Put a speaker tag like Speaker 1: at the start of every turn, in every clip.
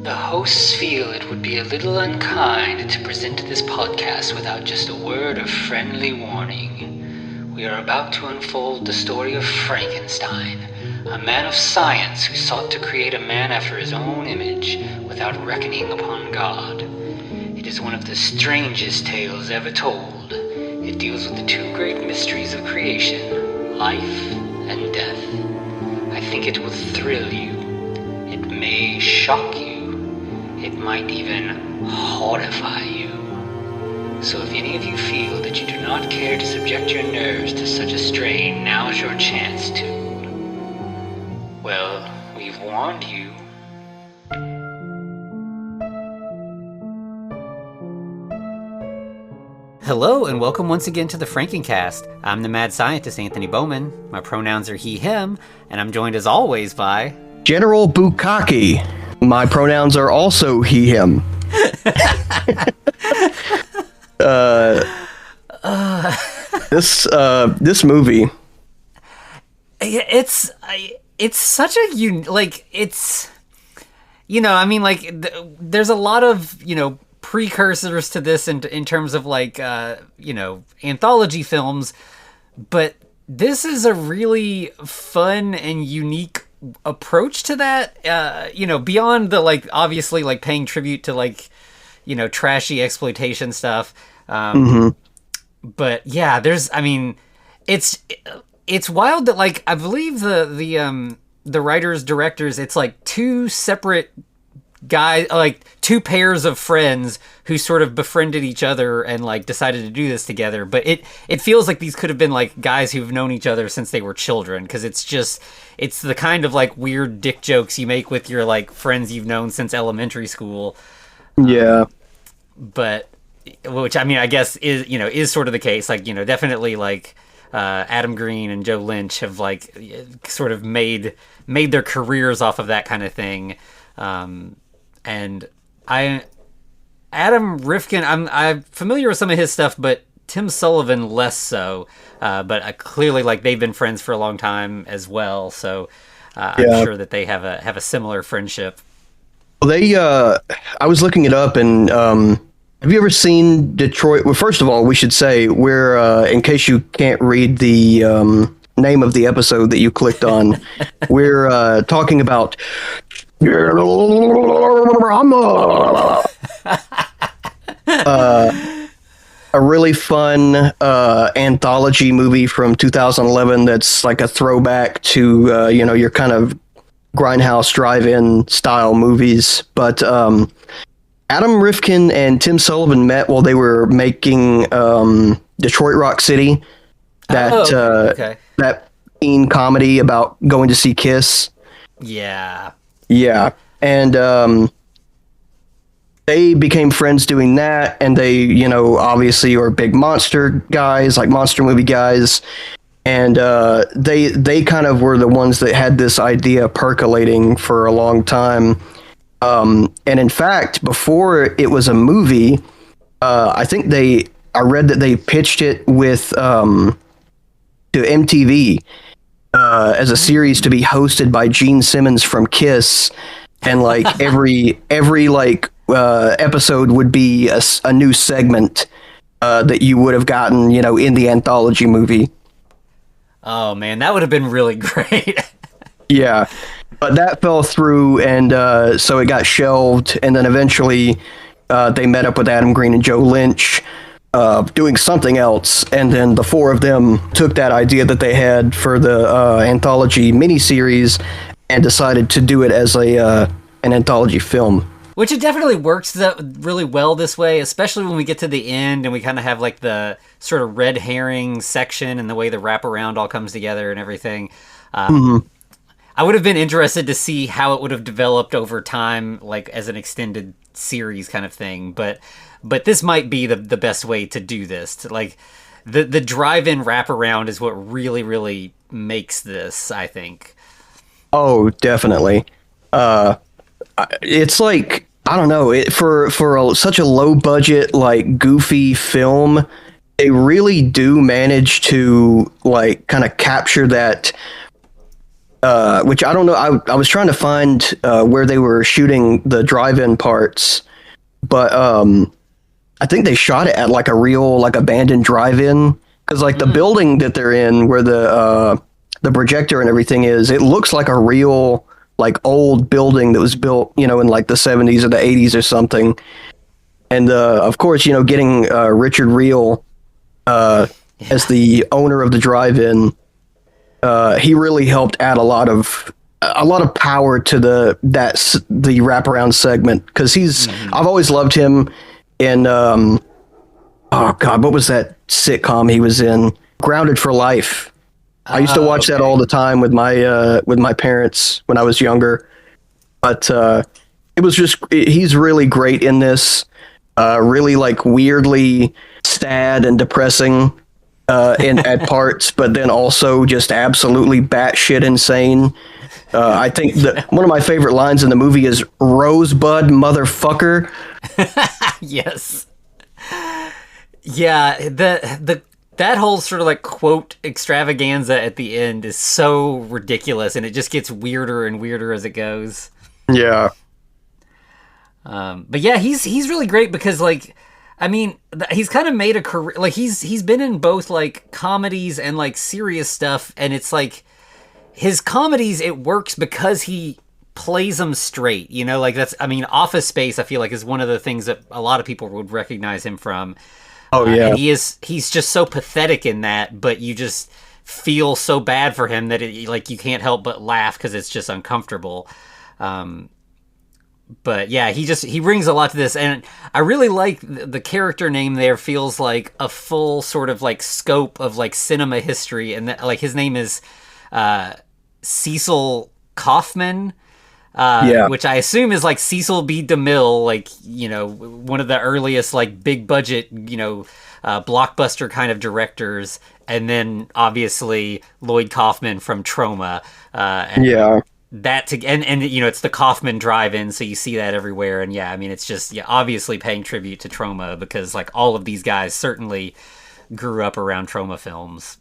Speaker 1: The hosts feel it would be a little unkind to present this podcast without just a word of friendly warning. We are about to unfold the story of Frankenstein, a man of science who sought to create a man after his own image without reckoning upon God. It is one of the strangest tales ever told. It deals with the two great mysteries of creation, life and death. I think it will thrill you. It may shock you. It might even horrify you. So if any of you feel that you do not care to subject your nerves to such a strain, now's your chance to. Well, we've warned you.
Speaker 2: Hello and welcome once again to the Frankencast. I'm the mad scientist Anthony Bowman. My pronouns are he, him, and I'm joined as always by...
Speaker 3: General Bukkake. My pronouns are also he, him. This movie.
Speaker 2: It's such a there's a lot of, precursors to this in terms of anthology films, but this is a really fun and unique approach to that, beyond the obviously paying tribute to trashy exploitation stuff, but yeah, it's wild that I believe the writers, directors, it's two separate guys, two pairs of friends who sort of befriended each other and decided to do this together. But it feels like these could have been guys who've known each other since they were children, because it's the kind of weird dick jokes you make with your friends you've known since elementary school.
Speaker 3: Yeah.
Speaker 2: But which I guess is sort of the case. Definitely Adam Green and Joe Lynch have sort of made their careers off of that kind of thing. And Adam Rifkin, I'm familiar with some of his stuff, but Tim Sullivan less so. But clearly, they've been friends for a long time as well. So I'm sure that they have a similar friendship.
Speaker 3: Well, I was looking it up, and have you ever seen Detroit? Well, first of all, we should say we're in case you can't read the name of the episode that you clicked on, we're talking about. A really fun anthology movie from 2011 that's a throwback to your kind of grindhouse drive-in style movies. But Adam Rifkin and Tim Sullivan met while they were making Detroit Rock City, that teen comedy about going to see Kiss. Yeah, and they became friends doing that, and they, obviously are big monster guys, monster movie guys, and they kind of were the ones that had this idea percolating for a long time. And in fact, before it was a movie, I read that they pitched it to MTV as a series to be hosted by Gene Simmons from Kiss, and every episode would be a new segment that you would have gotten, in the anthology movie.
Speaker 2: Oh man, that would have been really great.
Speaker 3: Yeah, but that fell through, and so it got shelved, and then eventually they met up with Adam Green and Joe Lynch doing something else, and then the four of them took that idea that they had for the anthology miniseries and decided to do it as an anthology film.
Speaker 2: Which it definitely works really well this way, especially when we get to the end and we kind of have the sort of red herring section and the way the wraparound all comes together and everything. I would have been interested to see how it would have developed over time, as an extended series kind of thing. But this might be the best way to do this. The drive-in wraparound is what really, really makes this, I think.
Speaker 3: Oh, definitely. It's I don't know, for such a low budget, goofy film, they really do manage to kind of capture that which I don't know. I was trying to find where they were shooting the drive-in parts, but I think they shot it at like a real like abandoned drive-in, because like the building that they're in, where the projector and everything is, it looks like a real like old building that was built, you know, in like the 70s or the 80s or something. And of course, you know, getting Richard Reel as the owner of the drive-in, he really helped add a lot of power to the wraparound segment, because I've always loved him in oh god, what was that sitcom he was in? Grounded for Life. I used to watch that all the time with my parents when I was younger. But it was just, he's really great in this. Really like weirdly sad and depressing at parts, but then also just absolutely batshit insane. I think one of my favorite lines in the movie is "Rosebud, motherfucker."
Speaker 2: Yes. Yeah, that whole sort of like quote extravaganza at the end is so ridiculous, and it just gets weirder and weirder as it goes.
Speaker 3: Yeah.
Speaker 2: But yeah, he's really great because, like, I mean, he's kind of made a career. Like, he's been in both like comedies and like serious stuff, and it's like his comedies, it works because he plays them straight. You know, like that's, I mean, Office Space, I feel like, is one of the things that a lot of people would recognize him from. Oh yeah, and he's just so pathetic in that, but you just feel so bad for him that like you can't help but laugh because it's just uncomfortable. But yeah, he brings a lot to this, and I really like the character name there. Feels like a full sort of like scope of like cinema history, and like his name is Cecil Kaufman, which I assume is like Cecil B. DeMille, like, you know, one of the earliest like big budget, you know, blockbuster kind of directors, and then obviously Lloyd Kaufman from Troma. And you know, it's the Kaufman Drive-In, so you see that everywhere. And yeah, I mean, it's just obviously paying tribute to Troma, because like all of these guys certainly grew up around Troma films.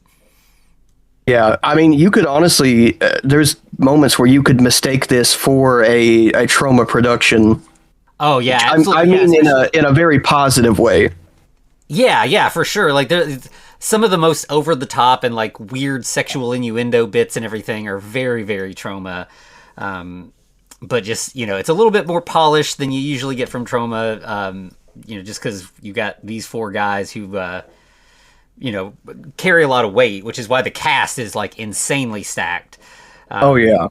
Speaker 3: Yeah, I mean, you could honestly, there's moments where you could mistake this for a Troma production.
Speaker 2: Oh yeah,
Speaker 3: absolutely. I mean, in a very positive way.
Speaker 2: Yeah, for sure. Like some of the most over the top and like weird sexual innuendo bits and everything are very, very Troma. But just, you know, it's a little bit more polished than you usually get from Troma. You know, just because you got these four guys who, you know, carry a lot of weight, which is why the cast is like insanely stacked.
Speaker 3: Oh yeah.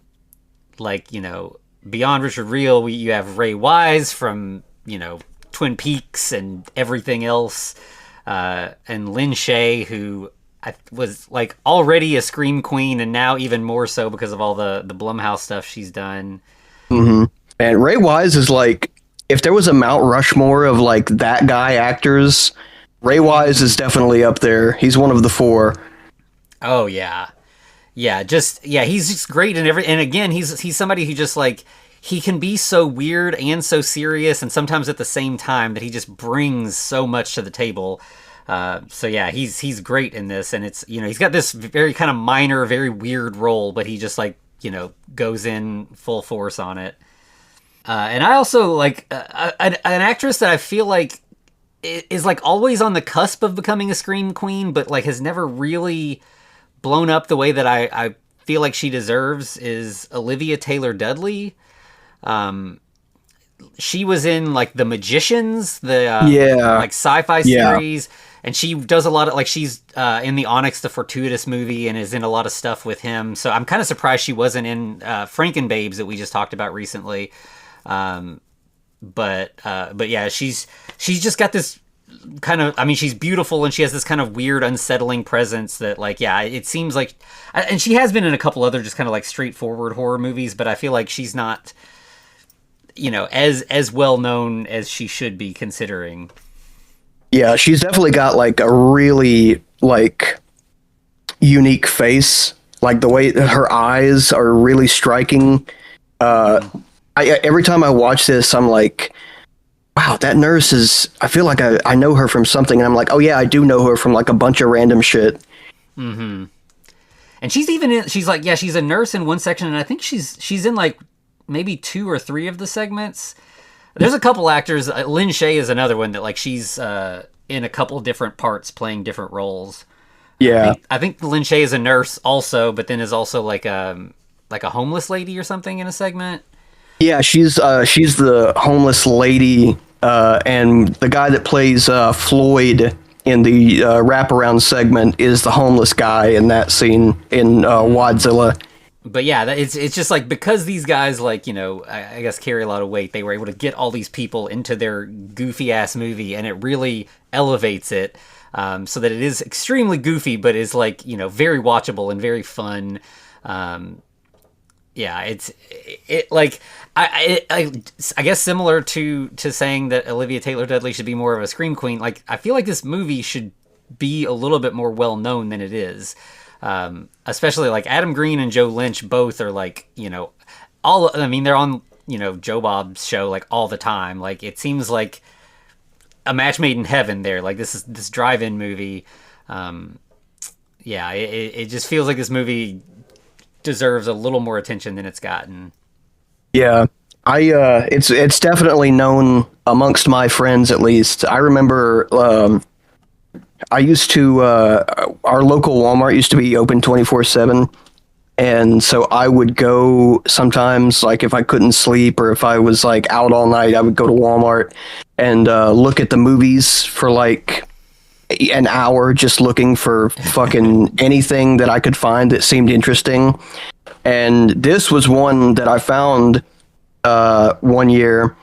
Speaker 2: Like, you know, beyond Richard Reel, you have Ray Wise from, you know, Twin Peaks and everything else. And Lynch, who was like already a scream queen, and now even more so because of all the Blumhouse stuff she's done.
Speaker 3: Mm-hmm. And Ray Wise is like, if there was a Mount Rushmore of like that guy actors, Ray Wise is definitely up there. He's one of the four.
Speaker 2: Oh yeah, he's just great in every. And again, he's somebody who just like, he can be so weird and so serious, and sometimes at the same time, that he just brings so much to the table. So yeah, he's great in this, and it's, you know, he's got this very kind of minor, very weird role, but he just like, you know, goes in full force on it. And I also like an actress that I feel like is like always on the cusp of becoming a scream queen, but like has never really blown up the way that I feel like she deserves, is Olivia Taylor-Dudley. She was in like The Magicians, like sci-fi series, and she does a lot of like, she's in the Onyx the Fortuitous movie and is in a lot of stuff with him. So I'm kind of surprised she wasn't in Frankenbabes that we just talked about recently. But yeah, she's just got this kind of, I mean, she's beautiful, and she has this kind of weird, unsettling presence that, like, yeah, it seems like, and she has been in a couple other just kind of like straightforward horror movies, but I feel like she's not, you know, as well known as she should be, considering.
Speaker 3: Yeah, she's definitely got like a really like unique face. Like the way her eyes are really striking. Every time I watch this, I'm like, wow, that nurse is, I feel like I know her from something. And I'm like, oh yeah, I do know her from like a bunch of random shit.
Speaker 2: Mm-hmm. And she's even in, she's like, yeah, she's a nurse in one section, and I think she's in like maybe 2 or 3 of the segments. There's a couple actors. Lynch is another one that like she's in a couple different parts playing different roles.
Speaker 3: Yeah.
Speaker 2: I think Lynch is a nurse also, but then is also like a homeless lady or something in a segment.
Speaker 3: Yeah, she's the homeless lady, and the guy that plays Floyd in the wraparound segment is the homeless guy in that scene in Wadzilla.
Speaker 2: But yeah, it's just like, because these guys, like, you know, I guess carry a lot of weight, they were able to get all these people into their goofy ass movie, and it really elevates it, so that it is extremely goofy, but is like, you know, very watchable and very fun. Yeah, it like I guess similar to saying that Olivia Taylor-Dudley should be more of a scream queen. Like, I feel like this movie should be a little bit more well known than it is. Especially like Adam Green and Joe Lynch both are like, you know, I mean, they're on, you know, Joe Bob's show like all the time. Like, it seems like a match made in heaven there. Like, this drive-in movie. Yeah, it just feels like this movie deserves a little more attention than it's gotten.
Speaker 3: Yeah, it's definitely known amongst my friends, at least. I remember I used to our local Walmart used to be open 24/7, and so I would go sometimes, like if I couldn't sleep or if I was like out all night, I would go to Walmart and look at the movies for like an hour, just looking for fucking anything that I could find that seemed interesting. And this was one that I found one year,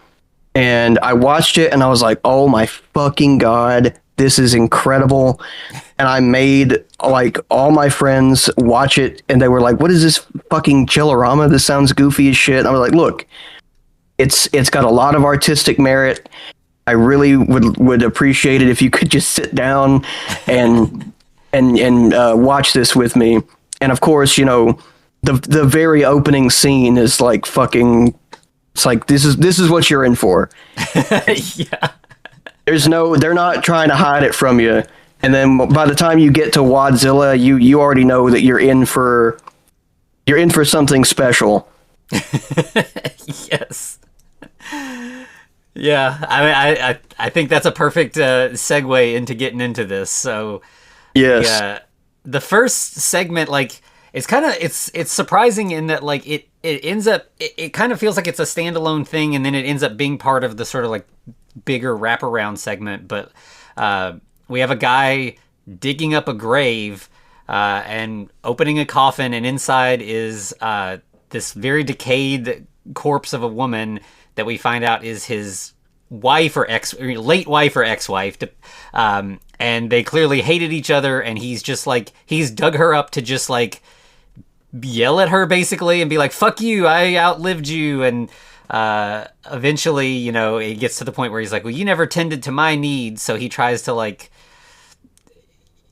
Speaker 3: and I watched it and I was like, oh my fucking God, this is incredible. And I made like all my friends watch it, and they were like, what is this fucking Chillerama? This sounds goofy as shit. And I was like, look, it's got a lot of artistic merit. I really would appreciate it if you could just sit down and watch this with me. And of course, you know, the very opening scene is like fucking. It's like, this is what you're in for.
Speaker 2: Yeah.
Speaker 3: They're not trying to hide it from you. And then by the time you get to Wadzilla, you already know that you're in for something special.
Speaker 2: Yes. Yeah, I mean, I think that's a perfect segue into getting into this. So,
Speaker 3: yes,
Speaker 2: the first segment, like, it's surprising in that, like, it ends up, it kind of feels like it's a standalone thing, and then it ends up being part of the sort of like bigger wraparound segment. But we have a guy digging up a grave and opening a coffin, and inside is this very decayed corpse of a woman that we find out is his wife or late wife or ex-wife. And they clearly hated each other, and he's just like, he's dug her up to just like yell at her basically and be like, fuck you, I outlived you. And eventually, you know, it gets to the point where he's like, well, you never tended to my needs. So he tries to, like,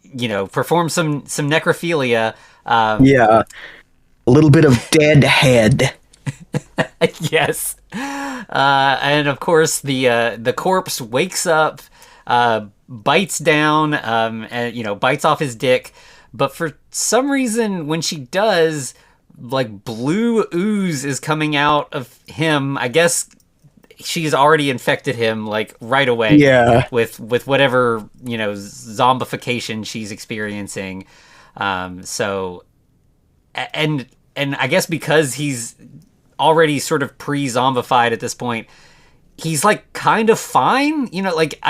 Speaker 2: you know, perform some necrophilia.
Speaker 3: Yeah, a little bit of dead head.
Speaker 2: Yes. And of course the corpse wakes up, bites down, and, you know, bites off his dick. But for some reason, when she does, like, blue ooze is coming out of him. I guess she's already infected him, like, right away.
Speaker 3: Yeah.
Speaker 2: With whatever, you know, zombification she's experiencing. So, and I guess because he's already sort of pre-zombified at this point, he's like kind of fine, you know. Like,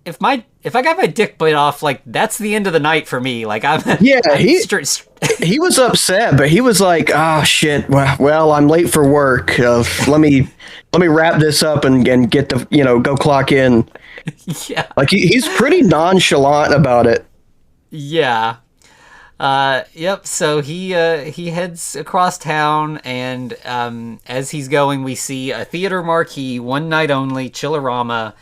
Speaker 2: if I got my dick bit off, like, that's the end of the night for me. Like,
Speaker 3: he was upset, but he was like, oh shit, well, I'm late for work, let me wrap this up and get the, you know, go clock in.
Speaker 2: Yeah,
Speaker 3: like he's pretty nonchalant about it.
Speaker 2: Yeah. Yep. So he heads across town, and as he's going, we see a theater marquee, one night only, Chillerama.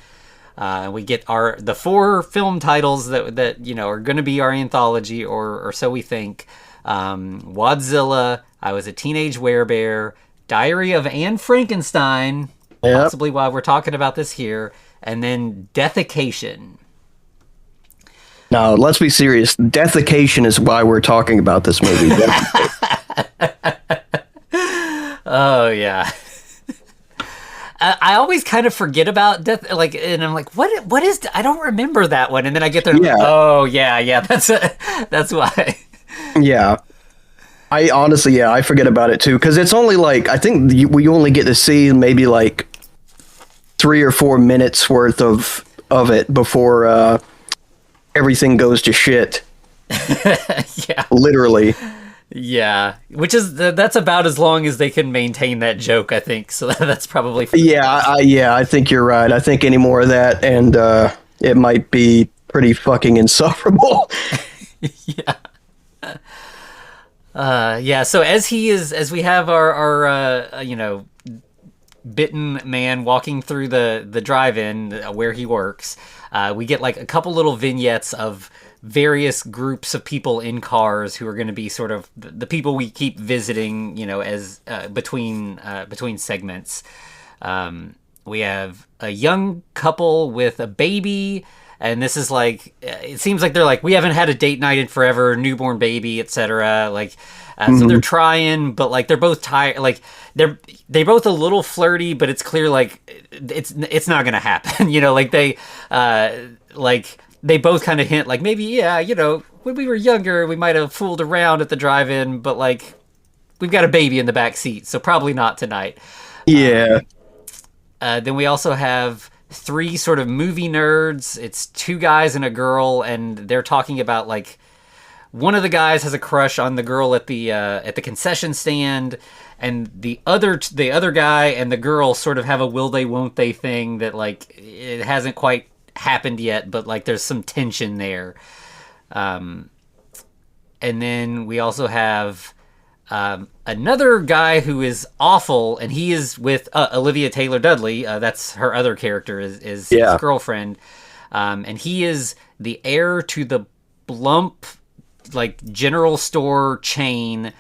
Speaker 2: We get the 4 film titles that you know are going to be our anthology, or so we think. Wadzilla, I Was a Teenage Werebear, Diary of Anne Frankenstein, possibly why we're talking about this here, and then Deathication.
Speaker 3: No, let's be serious. Deathication is why we're talking about this movie.
Speaker 2: Oh yeah. I always kind of forget about death, like, and I'm like, what is? I don't remember that one, and then I get there. And
Speaker 3: Yeah.
Speaker 2: like, oh yeah, that's why.
Speaker 3: Yeah. I honestly, yeah, I forget about it too, because it's only like, I think we only get to see maybe like 3 or 4 minutes worth of it before everything goes to shit.
Speaker 2: Yeah.
Speaker 3: Literally.
Speaker 2: Yeah, which is that's about as long as they can maintain that joke, I think. So that's probably
Speaker 3: Yeah, I think you're right. I think any more of that, and it might be pretty fucking insufferable.
Speaker 2: Yeah. Yeah. So as we have our bitten man walking through the drive-in where he works, we get like a couple little vignettes of various groups of people in cars who are going to be sort of the people we keep visiting, as between segments. We have a young couple with a baby, and this is like, it seems like they're like, we haven't had a date night in forever, newborn baby, etc. Like, so they're trying, but like they're both tired. Like they both a little flirty, but it's clear like it's not gonna happen. Like they both kind of hint like, maybe, yeah, when we were younger we might have fooled around at the drive-in, but like we've got a baby in the back seat, so probably not tonight.
Speaker 3: Yeah.
Speaker 2: Then we also have 3 sort of movie nerds. It's 2 guys and a girl, and they're talking about like, one of the guys has a crush on the girl at the concession stand, and the other guy and the girl sort of have a will they won't they thing that like it hasn't quite happened yet, but like there's some tension there. And then we also have another guy who is awful, and he is with Olivia Taylor-Dudley. That's her other character, is his girlfriend, and he is the heir to the Blump like general store chain,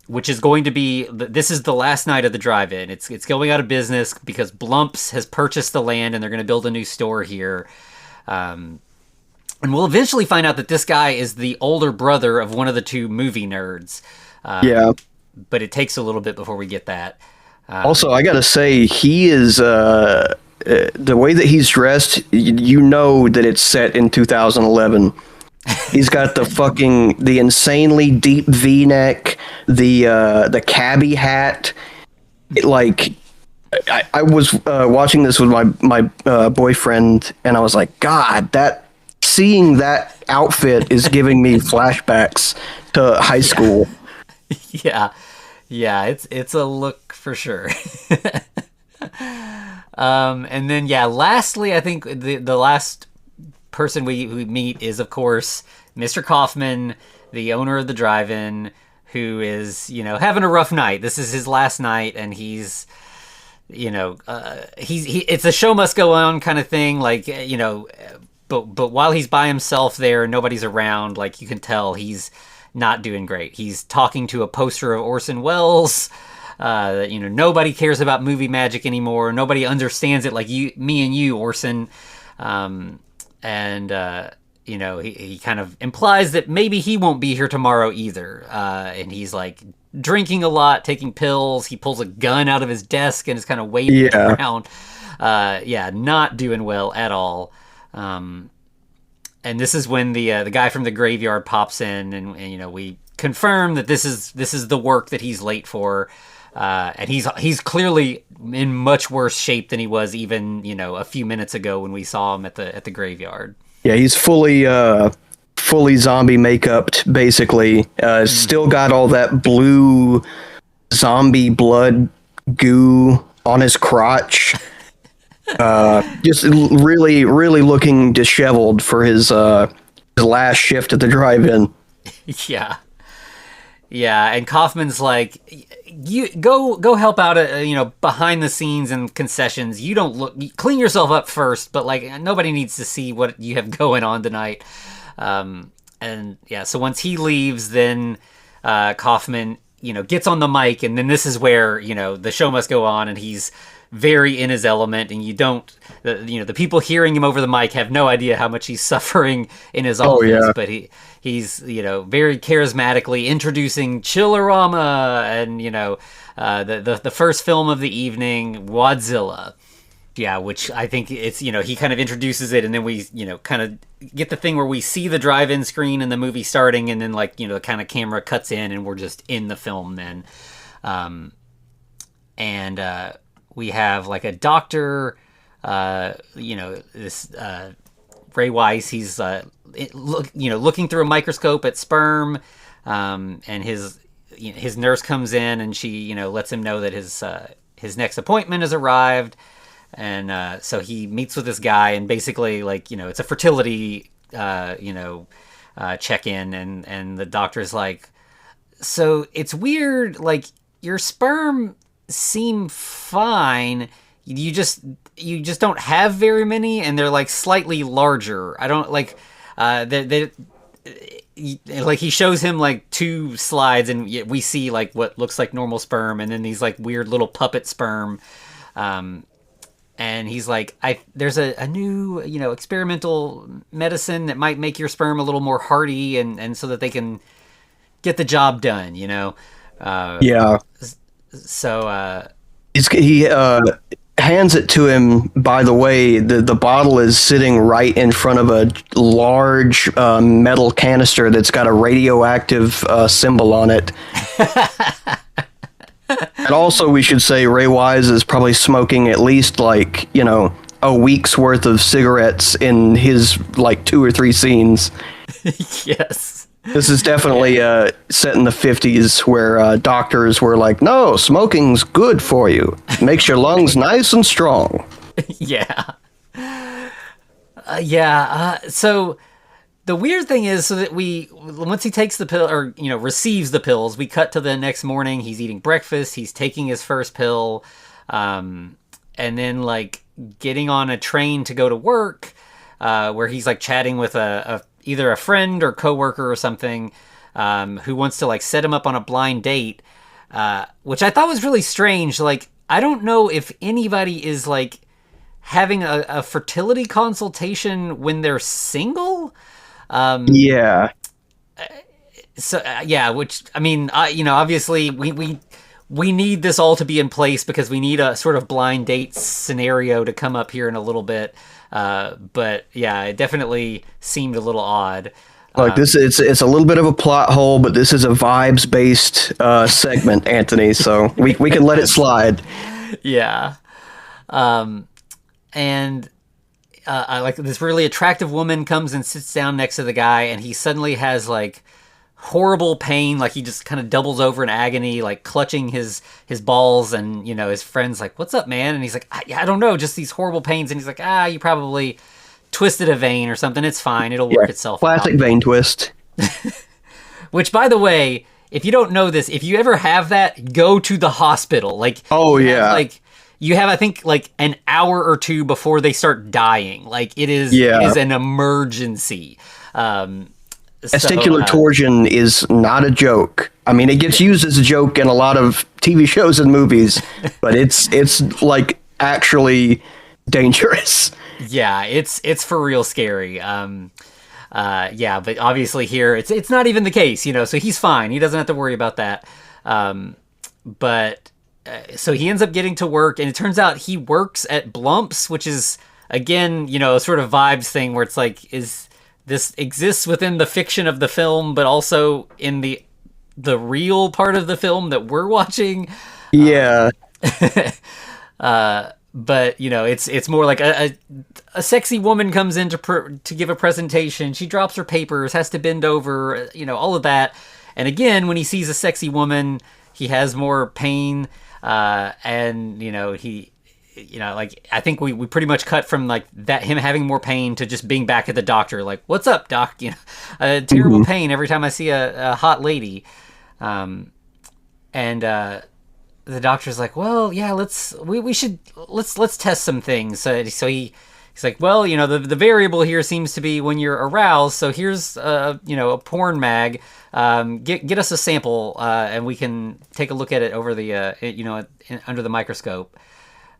Speaker 2: which is going to be, this is the last night of the drive-in. It's going out of business because Blumps has purchased the land and they're going to build a new store here. And we'll eventually find out that this guy is the older brother of one of the 2 movie nerds.
Speaker 3: Yeah.
Speaker 2: But it takes a little bit before we get that.
Speaker 3: Also, I gotta say, he is the way that he's dressed. You know that it's set in 2011. He's got the insanely deep V-neck, the cabbie hat. I was watching this with my boyfriend, and I was like, God, seeing that outfit is giving me flashbacks to high school.
Speaker 2: Yeah, it's a look for sure. And then lastly, I think the last person we meet is, of course, Mr. Kaufman, the owner of the drive-in, who is having a rough night. This is his last night, and he's it's a show must go on kind of thing, like, but while he's by himself there, nobody's around, like, you can tell he's not doing great. He's talking to a poster of Orson Welles. Nobody cares about movie magic anymore. Nobody understands it like me and you, Orson. He kind of implies that maybe he won't be here tomorrow either. And he's like drinking a lot, taking pills. He pulls a gun out of his desk and is kind of waving it around. Not doing well at all. And this is when the guy from the graveyard pops in, and we confirm that this is the work that he's late for. And he's clearly in much worse shape than he was even a few minutes ago when we saw him at the graveyard.
Speaker 3: Yeah, he's fully zombie makeuped, basically. Still got all that blue zombie blood goo on his crotch. Just really, really looking disheveled for his last shift at the drive-in.
Speaker 2: Yeah, and Kaufman's like, you go help out behind the scenes and concessions. You clean yourself up first, but like nobody needs to see what you have going on tonight. So once he leaves, then Kaufman gets on the mic, and then this is where the show must go on, and he's very in his element, and the people hearing him over the mic have no idea how much he's suffering in his office. But he's very charismatically introducing Chillerama, and the first film of the evening, Wadzilla. Yeah, which I think it's, he kind of introduces it, and then we, kind of get the thing where we see the drive-in screen and the movie starting, and then, the kind of camera cuts in, and we're just in the film then. We have, a doctor, this Ray Weiss, he's, looking through a microscope at sperm, and his nurse comes in, and she, lets him know that his next appointment has arrived. And so he meets with this guy, and basically, it's a fertility, check-in, and the doctor's like, so it's weird, your sperm seem fine, you just don't have very many, and they're, slightly larger. I don't, he shows him, 2 slides, and we see, what looks like normal sperm, and then these, weird little puppet sperm, and he's like, there's a new, experimental medicine that might make your sperm a little more hardy, and so that they can get the job done,
Speaker 3: Yeah.
Speaker 2: So,
Speaker 3: he hands it to him. By the way, the bottle is sitting right in front of a large metal canister that's got a radioactive symbol on it. And also, we should say Ray Wise is probably smoking at least a week's worth of cigarettes in his 2 or 3 scenes.
Speaker 2: Yes.
Speaker 3: This is definitely set in the 50s, where doctors were like, no, smoking's good for you. It makes your lungs nice and strong.
Speaker 2: Yeah. So the weird thing is, so that once he takes the pill, or, receives the pills, we cut to the next morning. He's eating breakfast. He's taking his first pill. And then, getting on a train to go to work, where he's, chatting with either a friend or coworker or something, who wants to, set him up on a blind date, which I thought was really strange. I don't know if anybody is, having a fertility consultation when they're single.
Speaker 3: Yeah.
Speaker 2: So which, I mean, obviously we need this all to be in place, because we need a sort of blind date scenario to come up here in a little bit. But yeah, it definitely seemed a little odd.
Speaker 3: It's a little bit of a plot hole, but this is a vibes based segment, Anthony. So we can let it slide.
Speaker 2: Yeah. And this really attractive woman comes and sits down next to the guy, and he suddenly has horrible pain. He just kind of doubles over in agony, clutching his balls, and his friend's like, what's up, man? And he's like, I don't know, just these horrible pains. And he's like, you probably twisted a vein or something. It's fine, it'll work itself out.
Speaker 3: Classic vein twist.
Speaker 2: Which, by the way, if you don't know this, if you ever have that, go to the hospital. You have, I think, an hour or 2 before they start dying. It is an emergency.
Speaker 3: Testicular torsion is not a joke. I mean, it gets used as a joke in a lot of TV shows and movies, but it's actually dangerous.
Speaker 2: Yeah, it's for real scary. But obviously here it's not even the case, so he's fine. He doesn't have to worry about that. So he ends up getting to work, and it turns out he works at Blumps, which is, again, a sort of vibes thing where it's is this exists within the fiction of the film, but also in the real part of the film that we're watching.
Speaker 3: Yeah.
Speaker 2: But it's more like a sexy woman comes in to give a presentation. She drops her papers, has to bend over, all of that. And again, when he sees a sexy woman, he has more pain. And he, I think we pretty much cut from that, him having more pain, to just being back at the doctor. What's up, doc? Terrible pain every time I see a hot lady. The doctor's like, well, yeah, let's test some things. So he's like, well, the variable here seems to be when you're aroused. So here's a porn mag. Get us a sample, and we can take a look at it over the under the microscope.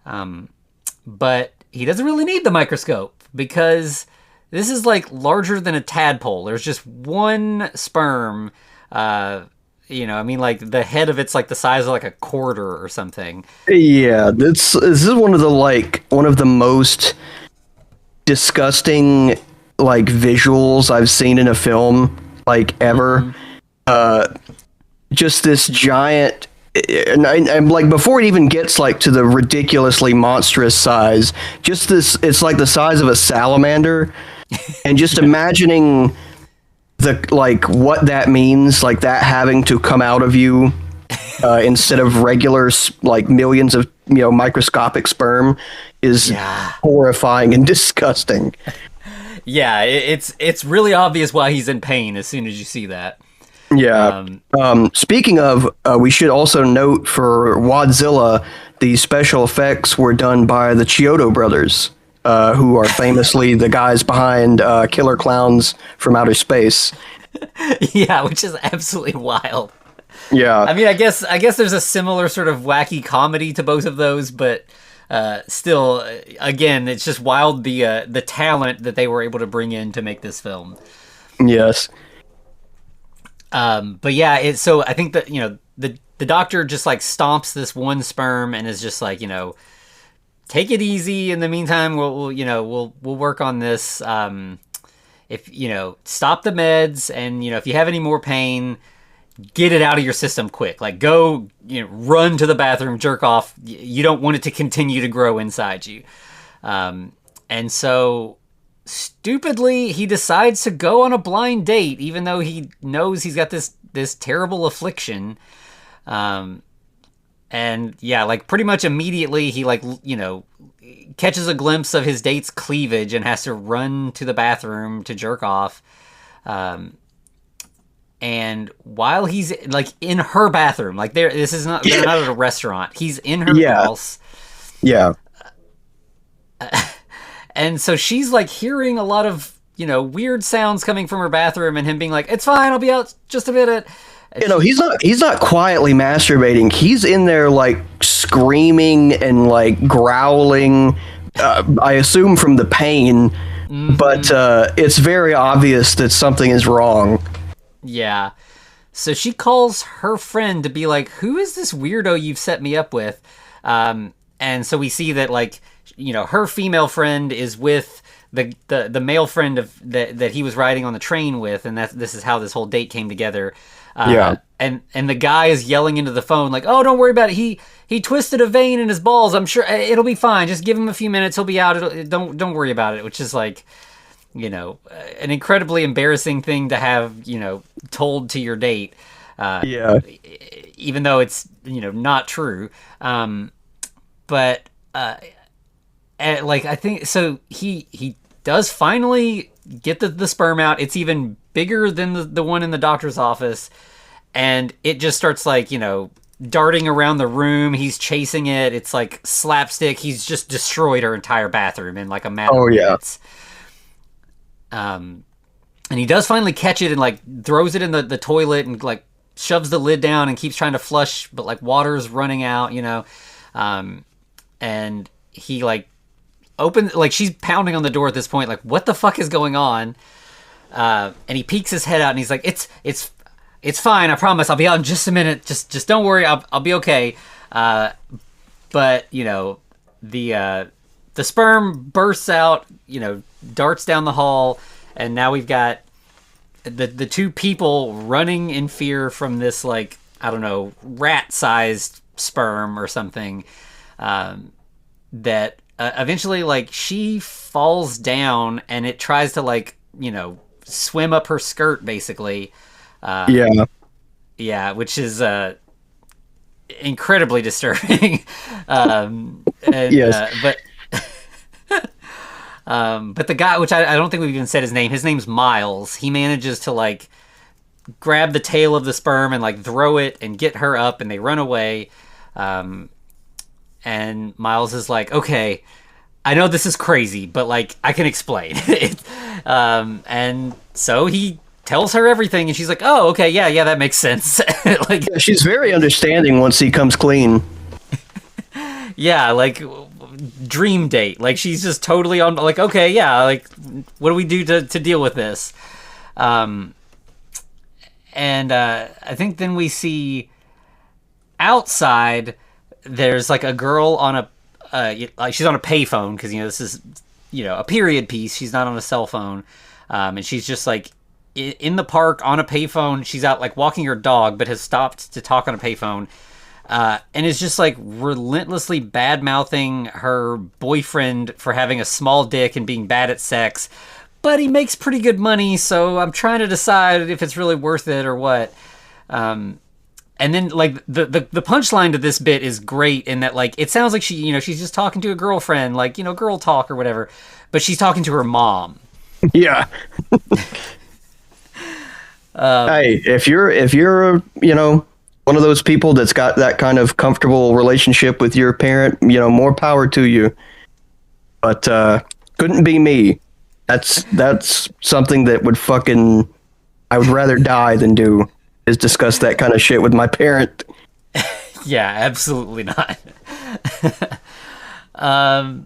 Speaker 2: But he doesn't really need the microscope because this is like larger than a tadpole. There's just one sperm. I mean, like the head of it's like the size of like a quarter or something.
Speaker 3: Yeah, this is one of the most disgusting like visuals I've seen in a film like ever. Just this giant, and like before it even gets like to the ridiculously monstrous size, just this, it's like the size of a salamander, and just imagining the like what that means, like that having to come out of you instead of regular like millions of microscopic sperm is horrifying and disgusting.
Speaker 2: Yeah, it's really obvious why he's in pain as soon as you see that.
Speaker 3: Yeah. Speaking of, we should also note for Wadzilla, the special effects were done by the Chiodo brothers, who are famously the guys behind Killer Clowns from Outer Space.
Speaker 2: Yeah, which is absolutely wild.
Speaker 3: Yeah.
Speaker 2: I mean, I guess there's a similar sort of wacky comedy to both of those, but still, again, it's just wild the talent that they were able to bring in to make this film.
Speaker 3: Yes.
Speaker 2: But yeah, so I think that the doctor just like stomps this one sperm and is just like, take it easy. In the meantime, we'll work on this. If stop the meds, and if you have any more pain, get it out of your system quick. Like go, run to the bathroom, jerk off. You don't want it to continue to grow inside you. And so stupidly, he decides to go on a blind date, even though he knows he's got this terrible affliction. And yeah, like pretty much immediately he catches a glimpse of his date's cleavage and has to run to the bathroom to jerk off. And while he's like in her bathroom, like they're not at a restaurant. He's in her house.
Speaker 3: Yeah.
Speaker 2: And so she's like hearing a lot of, weird sounds coming from her bathroom, and him being like, "It's fine, I'll be out just a minute."
Speaker 3: He's not quietly masturbating. He's in there like screaming and like growling. I assume from the pain, but it's very obvious that something is wrong.
Speaker 2: Yeah. So she calls her friend to be like, "Who is this weirdo you've set me up with?" And so we see that like, her female friend is with the male friend that he was riding on the train with, and this is how this whole date came together. And the guy is yelling into the phone like, "Oh, don't worry about it. He twisted a vein in his balls. I'm sure it'll be fine. Just give him a few minutes. He'll be out. Don't worry about it." Which is like, an incredibly embarrassing thing to have, told to your date. Even though it's, not true. But like, I think, so he does finally get the sperm out. It's even bigger than the one in the doctor's office. And it just starts like, darting around the room. He's chasing it. It's like slapstick. He's just destroyed her entire bathroom in like a matter of minutes. And he does finally catch it and like throws it in the toilet and like shoves the lid down and keeps trying to flush, but like water's running out, and he like opens, like she's pounding on the door at this point, like what the fuck is going on? And he peeks his head out and he's like, it's fine, I promise, I'll be out in just a minute. Just don't worry, I'll be okay. But the sperm bursts out, darts down the hall, and now we've got the two people running in fear from this, like, I don't know, rat-sized sperm or something, that eventually, like, she falls down and it tries to, like, swim up her skirt, basically. Yeah, which is incredibly disturbing.
Speaker 3: Yes.
Speaker 2: But the guy, which I don't think we've even said his name's Miles. He manages to like grab the tail of the sperm and like throw it and get her up, and they run away. And Miles is like, "Okay, I know this is crazy, but like I can explain." And so he tells her everything, and she's like, "Oh, okay, yeah, that makes sense." Like,
Speaker 3: she's very understanding once he comes clean.
Speaker 2: Yeah, like dream date. Like, she's just totally on, like, okay, yeah, like, what do we do to deal with this? And I think then we see outside, there's like a girl on she's on a payphone, because, this is, a period piece. She's not on a cell phone. And she's just like in the park on a payphone. She's out like walking her dog, but has stopped to talk on a payphone. And is just like relentlessly bad mouthing her boyfriend for having a small dick and being bad at sex. But he makes pretty good money, so I'm trying to decide if it's really worth it or what. And then, like, the punchline to this bit is great in that, like, it sounds like she's just talking to a girlfriend, like, girl talk or whatever, but she's talking to her mom.
Speaker 3: Yeah. Hey, if you're one of those people that's got that kind of comfortable relationship with your parent, more power to you. But couldn't be me. That's something that would I would rather die than do, is discuss that kind of shit with my parent.
Speaker 2: Yeah, absolutely not. I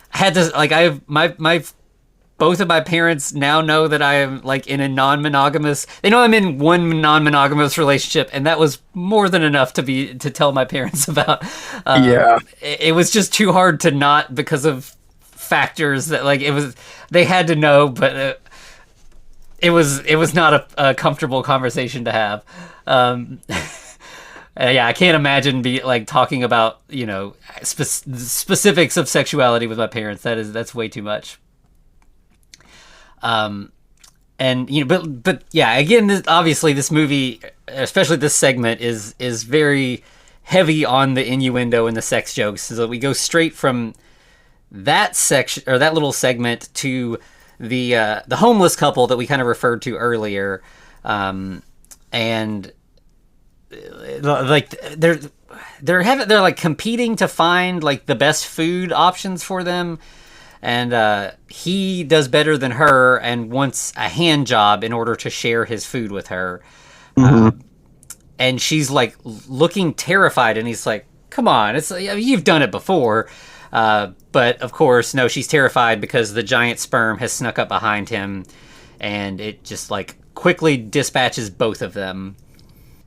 Speaker 2: had to, like, my both of my parents now know that I am, like, in a non-monogamous, they know I'm in one non-monogamous relationship, and that was more than enough to tell my parents about.
Speaker 3: Yeah.
Speaker 2: It was just too hard to not, because of factors that, like, they had to know, but it was not a comfortable conversation to have. I can't imagine talking about specifics of sexuality with my parents. That's way too much. But again, obviously this movie, especially this segment, is very heavy on the innuendo and the sex jokes. So we go straight from that section, or that little segment, to the homeless couple that we kind of referred to earlier, and like they're like competing to find like the best food options for them, and he does better than her and wants a hand job in order to share his food with her. And she's like looking terrified, and he's like, come on, you've done it before. But of course, no, she's terrified because the giant sperm has snuck up behind him, and it just like quickly dispatches both of them.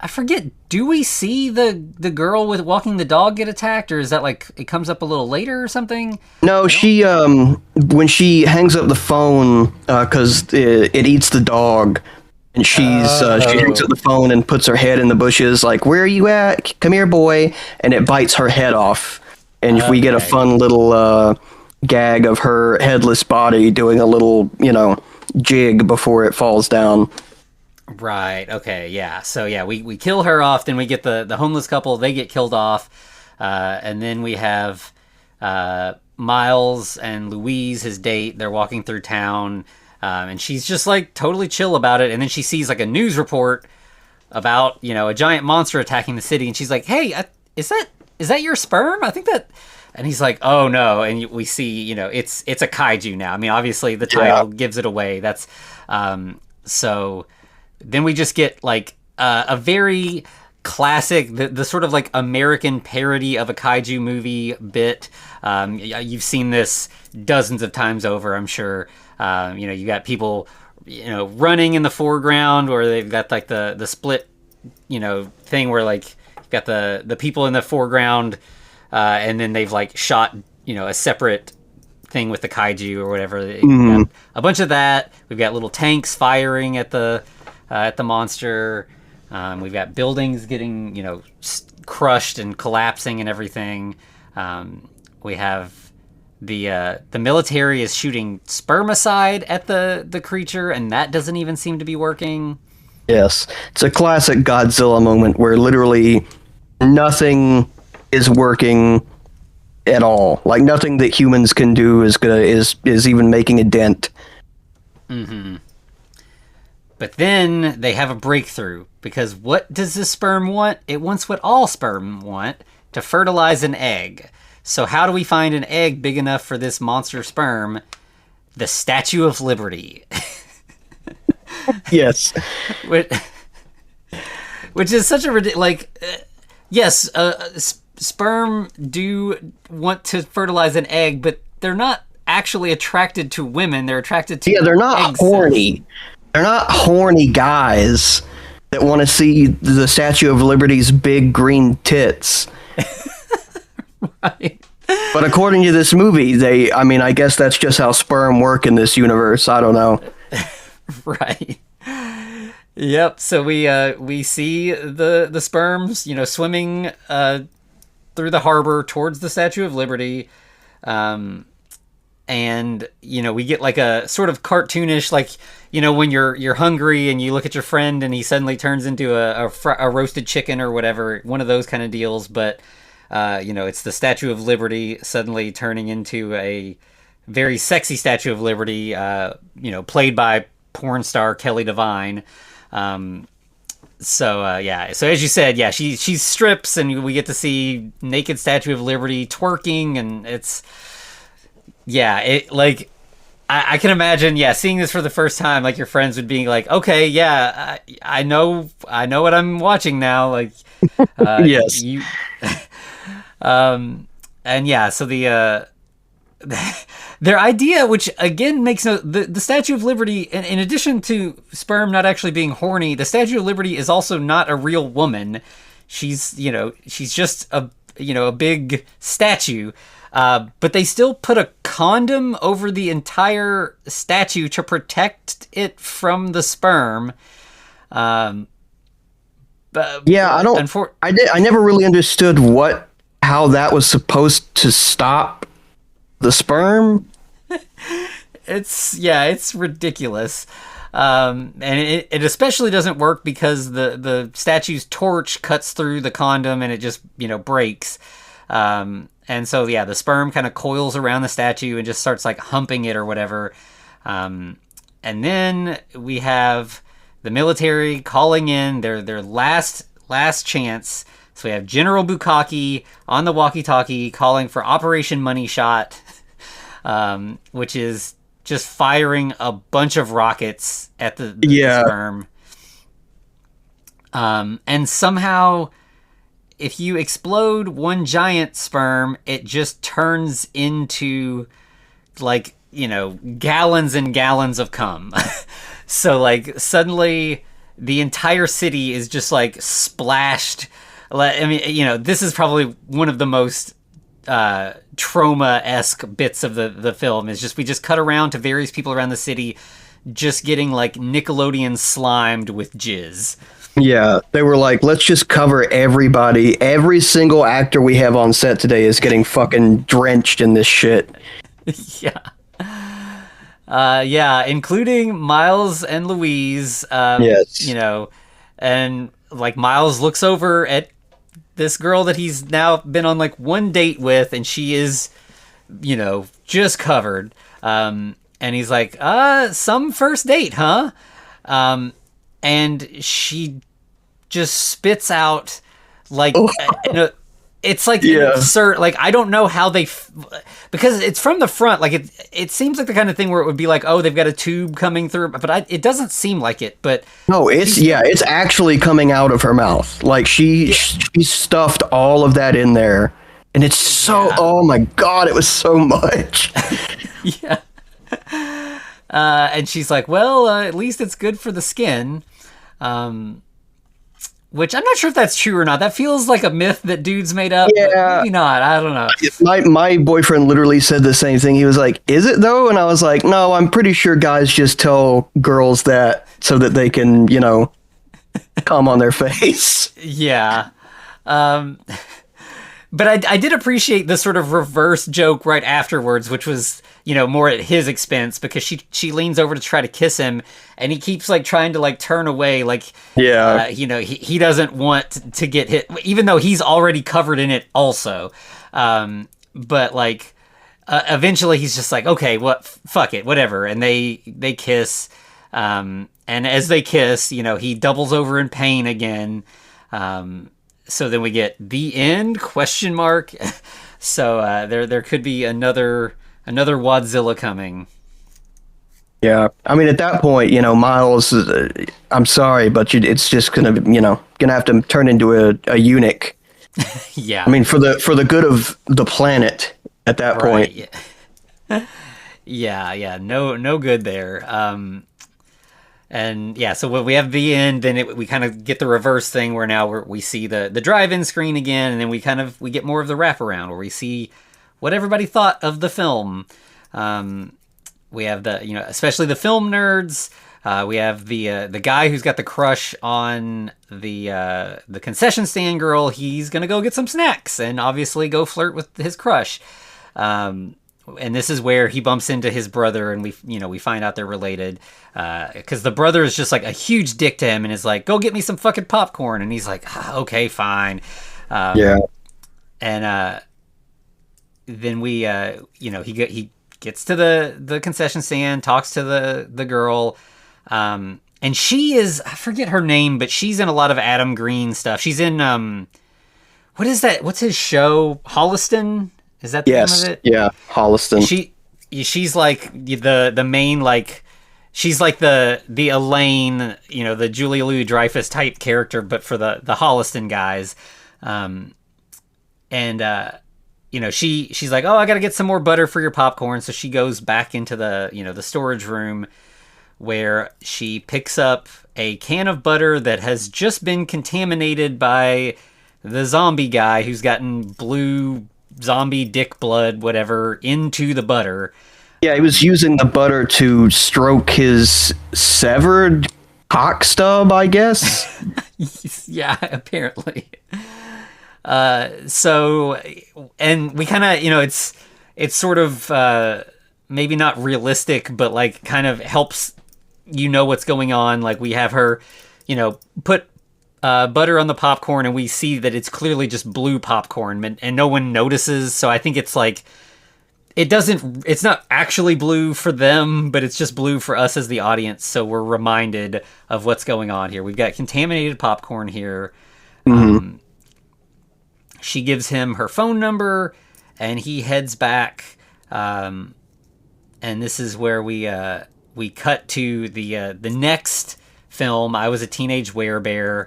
Speaker 2: I forget, do we see the girl with walking the dog get attacked, or is that like it comes up a little later or something?
Speaker 3: No, she when she hangs up the phone, because it eats the dog, and she hangs up the phone and puts her head in the bushes, like, where are you at? Come here, boy. And it bites her head off. And we get a fun little gag of her headless body doing a little, jig before it falls down.
Speaker 2: Right, okay, yeah. So, yeah, we kill her off, then we get the homeless couple, they get killed off, and then we have Miles and Louise, his date, they're walking through town, and she's just, like, totally chill about it, and then she sees, like, a news report about, a giant monster attacking the city, and she's like, hey, is that your sperm? I think that... And he's like, oh, no, and we see, it's a kaiju now. I mean, obviously, the title gives it away. That's... So... Then we just get like a very classic, the sort of like American parody of a kaiju movie bit. You've seen this dozens of times over, I'm sure. You got people, running in the foreground, or they've got like the split, thing where like you've got the people in the foreground, and then they've like shot, a separate thing with the kaiju or whatever. Mm-hmm. We've got a bunch of that. We've got little tanks firing at the monster. We've got buildings getting, crushed and collapsing and everything. We have the military is shooting spermicide at the creature, and that doesn't even seem to be working.
Speaker 3: Yes, it's a classic Godzilla moment where literally nothing is working at all. Like, nothing that humans can do is even making a dent.
Speaker 2: Mm-hmm. But then they have a breakthrough, because what does the sperm want? It wants what all sperm want, to fertilize an egg. So how do we find an egg big enough for this monster sperm? The Statue of Liberty.
Speaker 3: Yes.
Speaker 2: Which is such a ridiculous... yes, sperm do want to fertilize an egg, but they're not actually attracted to women. They're attracted to
Speaker 3: they're not horny. Cells. They're not horny guys that want to see the Statue of Liberty's big green tits.
Speaker 2: Right.
Speaker 3: But according to this movie, I guess that's just how sperm work in this universe. I don't know.
Speaker 2: Right. Yep. So we see the sperms, swimming through the harbor towards the Statue of Liberty. And, we get like a sort of cartoonish, like, when you're hungry and you look at your friend and he suddenly turns into a roasted chicken or whatever, one of those kind of deals. But, it's the Statue of Liberty suddenly turning into a very sexy Statue of Liberty, played by porn star Kelly Devine. So as you said, yeah, she strips and we get to see naked Statue of Liberty twerking, and it's, I can imagine, seeing this for the first time, like your friends would be like, okay, yeah, I know what I'm watching now. Like,
Speaker 3: yes.
Speaker 2: So their idea, which again makes the Statue of Liberty, in addition to sperm not actually being horny, the Statue of Liberty is also not a real woman. She's just a big statue. But they still put a condom over the entire statue to protect it from the sperm. I never really understood how that was supposed to stop the sperm. It's ridiculous. And it especially doesn't work because the statue's torch cuts through the condom and it just, breaks. And so, the sperm kind of coils around the statue and just starts like humping it or whatever. And then we have the military calling in their last chance. So we have General Bukkake on the walkie-talkie calling for Operation Money Shot, which is just firing a bunch of rockets at the sperm. And somehow, if you explode one giant sperm, it just turns into, like, gallons and gallons of cum. So, like, suddenly the entire city is just, like, splashed. I mean, this is probably one of the most trauma-esque bits of the film, is just we just cut around to various people around the city just getting, like, Nickelodeon slimed with jizz.
Speaker 3: Yeah, they were like, let's just cover everybody. Every single actor we have on set today is getting fucking drenched in this shit.
Speaker 2: Including Miles and Louise.
Speaker 3: Yes.
Speaker 2: And, like, Miles looks over at this girl that he's now been on, like, one date with, and she is, just covered. And he's like, some first date, huh? And she just spits out, like, it's like absurd. Like, I don't know how because it's from the front. Like, it seems like the kind of thing where it would be like, oh, they've got a tube coming through, but it doesn't seem like it. But
Speaker 3: no, it's actually coming out of her mouth. Like she stuffed all of that in there, and it's so. Oh my god, it was so much.
Speaker 2: Yeah. And she's like, well, at least it's good for the skin. Which I'm not sure if that's true or not. That feels like a myth that dudes made up. Yeah. But maybe not. I don't know.
Speaker 3: My boyfriend literally said the same thing. He was like, is it though? And I was like, no, I'm pretty sure guys just tell girls that so that they can, come on their face.
Speaker 2: Yeah. But I did appreciate the sort of reverse joke right afterwards, which was, more at his expense, because she leans over to try to kiss him, and he keeps, like, trying to, like, turn away, like, he doesn't want to get hit, even though he's already covered in it also. But, like, eventually he's just like, okay, fuck it, whatever, and they kiss, and as they kiss, he doubles over in pain again. So then we get the end ? So there could be another Wadzilla coming.
Speaker 3: Yeah, I mean, at that point, Miles, I'm sorry, but it's just gonna have to turn into a eunuch
Speaker 2: Yeah.
Speaker 3: I mean, for the good of the planet at that point.
Speaker 2: Right. Yeah. Yeah. No good there. And yeah, so when we have the end, then we kind of get the reverse thing where now we see the drive-in screen again, and then we get more of the wraparound where we see what everybody thought of the film. We have especially the film nerds. We have the guy who's got the crush on the concession stand girl. He's gonna go get some snacks and obviously go flirt with his crush. And this is where he bumps into his brother, and we find out they're related. Because the brother is just like a huge dick to him, and is like, "Go get me some fucking popcorn," and he's like, "Okay, fine."
Speaker 3: Yeah.
Speaker 2: And then he gets to the concession stand, talks to the girl, and she is, I forget her name, but she's in a lot of Adam Green stuff. She's in what is that? What's his show? Holliston? Is that the name of it?
Speaker 3: Yeah, Holliston.
Speaker 2: She's like the main, like, she's like the Elaine, the Julia Louis-Dreyfus type character, but for the Holliston guys. She's like, "Oh, I got to get some more butter for your popcorn." So she goes back into the storage room, where she picks up a can of butter that has just been contaminated by the zombie guy who's gotten blue zombie dick blood, whatever, into the butter.
Speaker 3: Yeah, he was using the butter to stroke his severed cock stub, I guess.
Speaker 2: Yeah, apparently. So, and we kind of, it's sort of, maybe not realistic, but like kind of helps what's going on. Like, we have her, put butter on the popcorn, and we see that it's clearly just blue popcorn, and no one notices. So I think it's like, it's not actually blue for them, but it's just blue for us as the audience. So we're reminded of what's going on here. We've got contaminated popcorn here.
Speaker 3: Mm-hmm.
Speaker 2: She gives him her phone number, and he heads back. And this is where we cut to the next film, I Was a Teenage Werebear,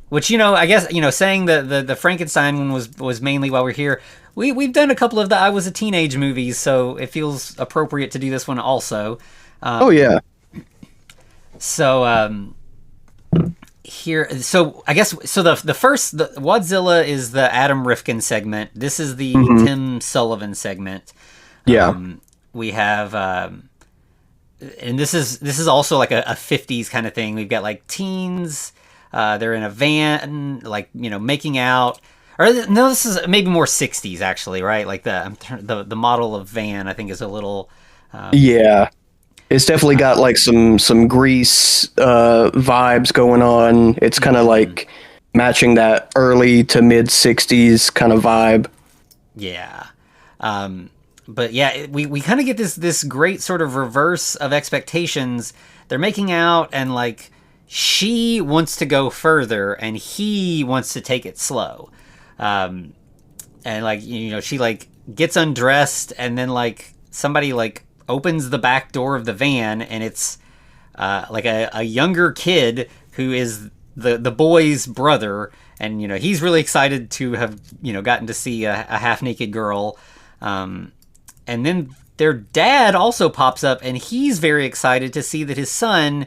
Speaker 2: which, I guess, saying the Frankenstein one was mainly while we're here. We've done a couple of the I Was a Teenage movies, so it feels appropriate to do this one also.
Speaker 3: Oh yeah.
Speaker 2: So here, so I guess, so the first, the Wadzilla is the Adam Rifkin segment. This is the Tim Sullivan segment.
Speaker 3: Yeah.
Speaker 2: We have, and this is also like a 50s kind of thing. We've got like teens, they're in a van, like, making out. Or no, this is maybe more 60s actually, right? Like the model of van, I think, is a little.
Speaker 3: Yeah, it's definitely got like some Grease vibes going on. It's kind of like matching that early to mid 60s kind of vibe.
Speaker 2: Yeah. But yeah, we kind of get this great sort of reverse of expectations. They're making out, and like, she wants to go further and he wants to take it slow. And like, she like gets undressed, and then like somebody like opens the back door of the van, and it's like a younger kid who is the boy's brother, and he's really excited to have gotten to see a half naked girl. And then their dad also pops up, and he's very excited to see that his son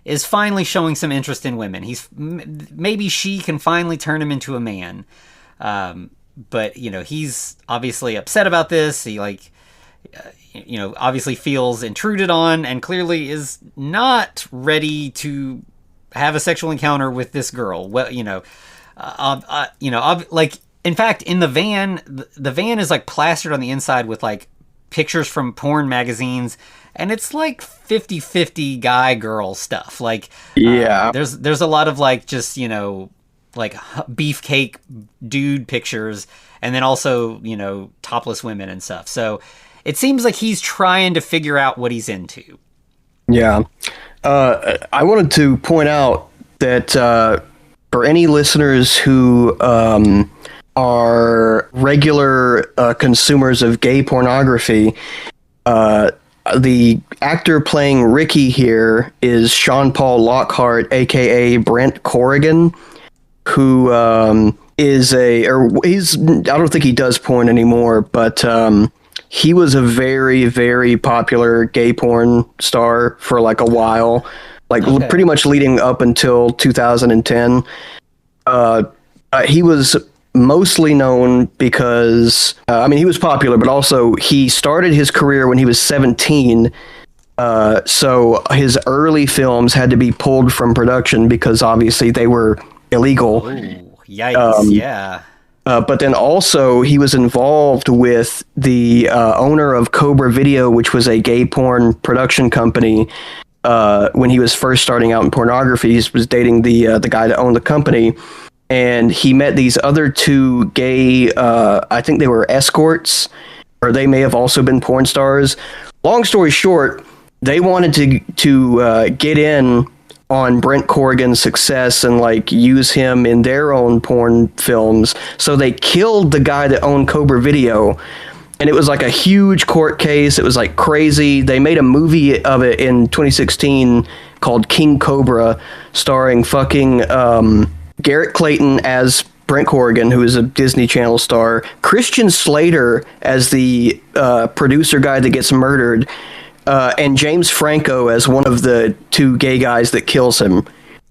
Speaker 2: is finally showing some interest in women. Maybe she can finally turn him into a man. But he's obviously upset about this. He obviously feels intruded on, and clearly is not ready to have a sexual encounter with this girl. Well, like, in fact, in the van, the van is like plastered on the inside with like pictures from porn magazines, and it's like 50-50 guy girl stuff. Like,
Speaker 3: yeah,
Speaker 2: there's a lot of like, just like beefcake dude pictures, and then also topless women and stuff. So it seems like he's trying to figure out what he's into.
Speaker 3: Yeah. I wanted to point out that for any listeners who are regular consumers of gay pornography, the actor playing Ricky here is Sean Paul Lockhart, aka Brent Corrigan, who is he's, I don't think he does porn anymore, but he was a very, very popular gay porn star for like a while, like pretty much leading up until 2010. He was mostly known because, he was popular, but also he started his career when he was 17. So his early films had to be pulled from production because obviously they were illegal.
Speaker 2: Ooh, yikes, yeah.
Speaker 3: But then also he was involved with the owner of Cobra Video, which was a gay porn production company. When he was first starting out in pornography, he was dating the guy that owned the company, and he met these other two gay. I think they were escorts, or they may have also been porn stars. Long story short, they wanted to get in on Brent Corrigan's success and like use him in their own porn films. So they killed the guy that owned Cobra Video, and it was like a huge court case. It was like crazy. They made a movie of it in 2016 called King Cobra, starring fucking Garrett Clayton as Brent Corrigan, who is a Disney Channel star, Christian Slater as the producer guy that gets murdered, and James Franco as one of the two gay guys that kills him.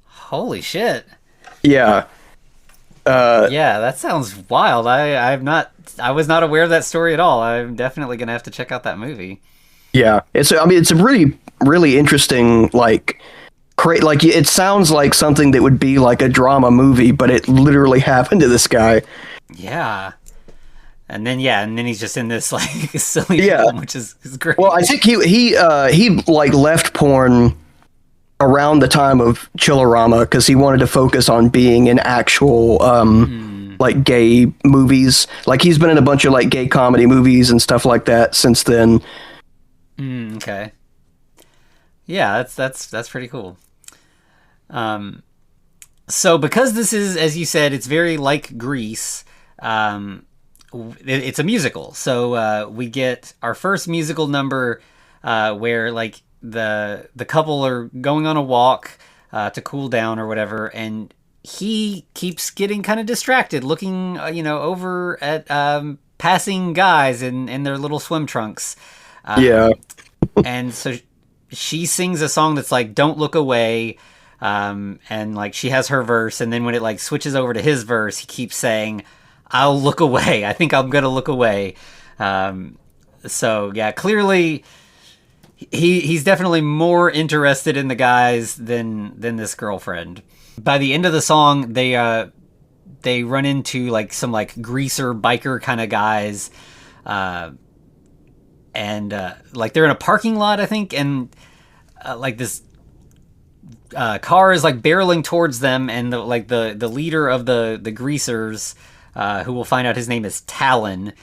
Speaker 2: Holy shit.
Speaker 3: Yeah.
Speaker 2: Yeah, that sounds wild. I was not aware of that story at all. I'm definitely gonna have to check out that movie.
Speaker 3: Yeah. It's a really, really interesting, like it sounds like something that would be like a drama movie, but it literally happened to this guy.
Speaker 2: Yeah. And then he's just in this like silly film, which is great.
Speaker 3: Well, I think he like left porn around the time of Chillerama because he wanted to focus on being in actual like gay movies. Like he's been in a bunch of like gay comedy movies and stuff like that since then.
Speaker 2: Okay. Yeah, that's pretty cool. So because this is, as you said, it's very like Grease. It's a musical, so we get our first musical number where like the couple are going on a walk to cool down or whatever, and he keeps getting kind of distracted, looking over at passing guys in their little swim trunks. And so she sings a song that's like "Don't Look Away," and like she has her verse, and then when it like switches over to his verse, he keeps saying, "I'll look away. I think I'm gonna look away." So yeah, clearly he's definitely more interested in the guys than this girlfriend. By the end of the song, they run into like some like greaser biker kind of guys, and like they're in a parking lot, I think, and like this car is like barreling towards them, and the leader of the greasers, who we'll find out his name is Talon,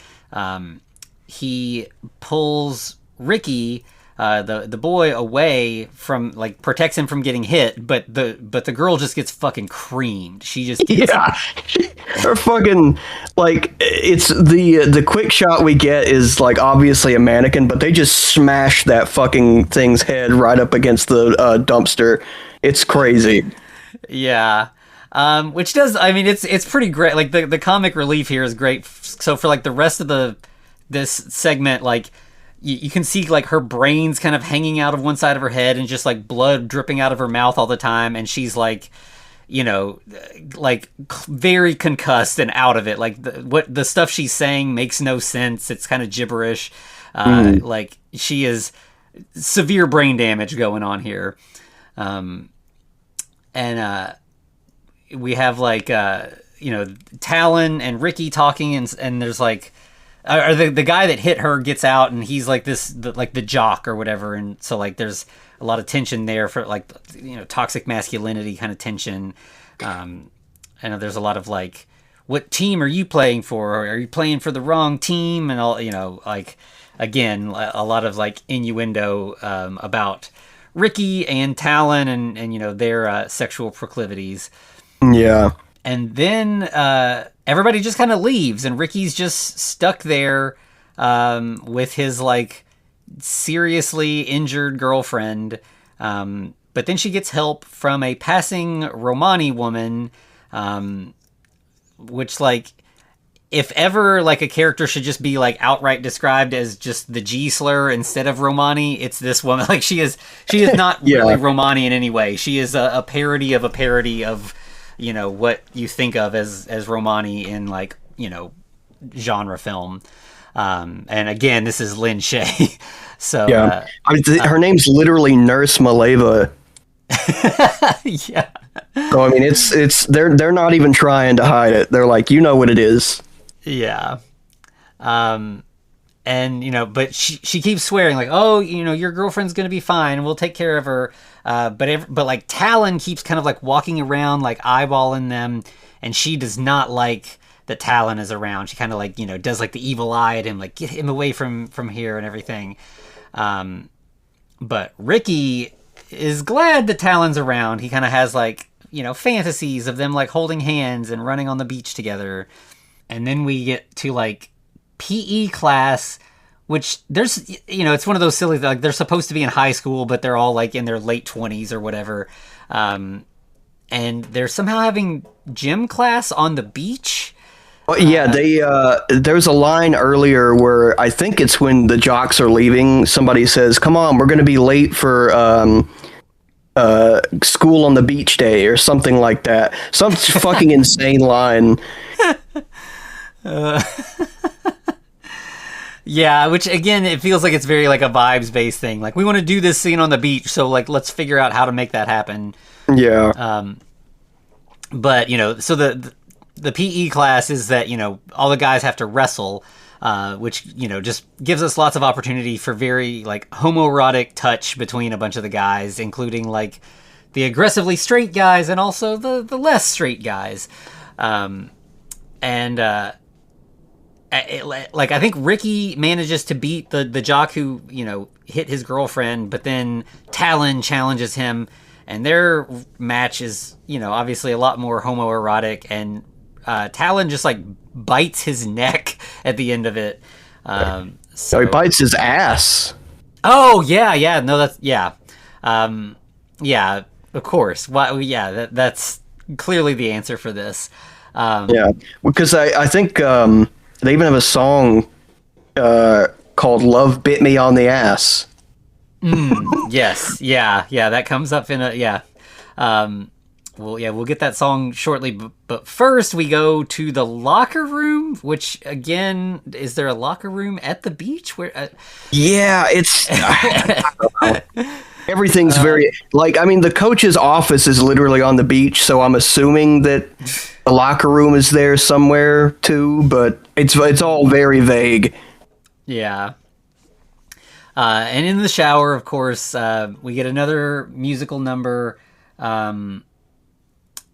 Speaker 2: he pulls Ricky, the boy, away from, like, protects him from getting hit, but the girl just gets fucking creamed. She just gets
Speaker 3: her fucking, like, it's the quick shot we get is like obviously a mannequin, but they just smash that fucking thing's head right up against the dumpster. It's crazy.
Speaker 2: Yeah. Which does, I mean, it's pretty great. Like the comic relief here is great. So for like the rest of this segment, like you can see like her brains kind of hanging out of one side of her head and just like blood dripping out of her mouth all the time, and she's like, like very concussed and out of it. Like what the stuff she's saying makes no sense. It's kind of gibberish. Like she is severe brain damage going on here. And we have like Talon and Ricky talking, and there's like the guy that hit her gets out, and he's like the jock or whatever, and so like there's a lot of tension there for like toxic masculinity kind of tension. And there's a lot of like, what team are you playing for? Or are you playing for the wrong team? And all, like, again, a lot of like innuendo about Ricky and Talon and their sexual proclivities.
Speaker 3: Yeah.
Speaker 2: And then everybody just kind of leaves, and Ricky's just stuck there with his like seriously injured girlfriend. But then she gets help from a passing Romani woman, which like, if ever like a character should just be like outright described as just the G slur instead of Romani, it's this woman. Like she is not really Romani in any way. She is a parody of a parody of, you know, what you think of as Romani in like, you know, genre film. And again, this is Lynch. So
Speaker 3: yeah, her name's literally Nurse Maleva.
Speaker 2: Yeah.
Speaker 3: So I mean, it's they're not even trying to hide it. They're like, you know what it is.
Speaker 2: Yeah. And you know, but she keeps swearing like, oh, you know, your girlfriend's gonna be fine, we'll take care of her. But like Talon keeps kind of like walking around, like eyeballing them, and she does not like that Talon is around. She kind of like, you know, does like the evil eye at him, like get him away from here and everything. But Ricky is glad that Talon's around. He kind of has like, you know, fantasies of them like holding hands and running on the beach together. And then we get to like PE class, which there's, you know, it's one of those silly, like they're supposed to be in high school, but they're all like in their late 20s or whatever. And they're somehow having gym class on the beach.
Speaker 3: Well, yeah, there's a line earlier where I think it's when the jocks are leaving. Somebody says, "Come on, we're going to be late for school on the beach day," or something like that. Some fucking insane line.
Speaker 2: Yeah, which again, it feels like it's very like a vibes based thing. Like we want to do this scene on the beach, so like let's figure out how to make that happen.
Speaker 3: Yeah.
Speaker 2: But you know, so the PE class is that, you know, all the guys have to wrestle, which, you know, just gives us lots of opportunity for very like homoerotic touch between a bunch of the guys, including like the aggressively straight guys and also the less straight guys. Like I think Ricky manages to beat the jock who, you know, hit his girlfriend, but then Talon challenges him, and their match is, you know, obviously a lot more homoerotic, and Talon just like bites his neck at the end of it.
Speaker 3: So he bites his ass.
Speaker 2: Oh yeah, no, that's yeah, yeah, of course. Why? Yeah, that's clearly the answer for this.
Speaker 3: Yeah, because I think they even have a song called "Love Bit Me on the Ass."
Speaker 2: Yes, yeah, that comes up in a yeah. Well, yeah, we'll get that song shortly, but first we go to the locker room, which, again, is there a locker room at the beach? Where?
Speaker 3: Yeah, it's... I don't know. Everything's very... Like, I mean, the coach's office is literally on the beach, so I'm assuming that the locker room is there somewhere, too, but it's all very vague.
Speaker 2: Yeah. And in the shower, of course, we get another musical number.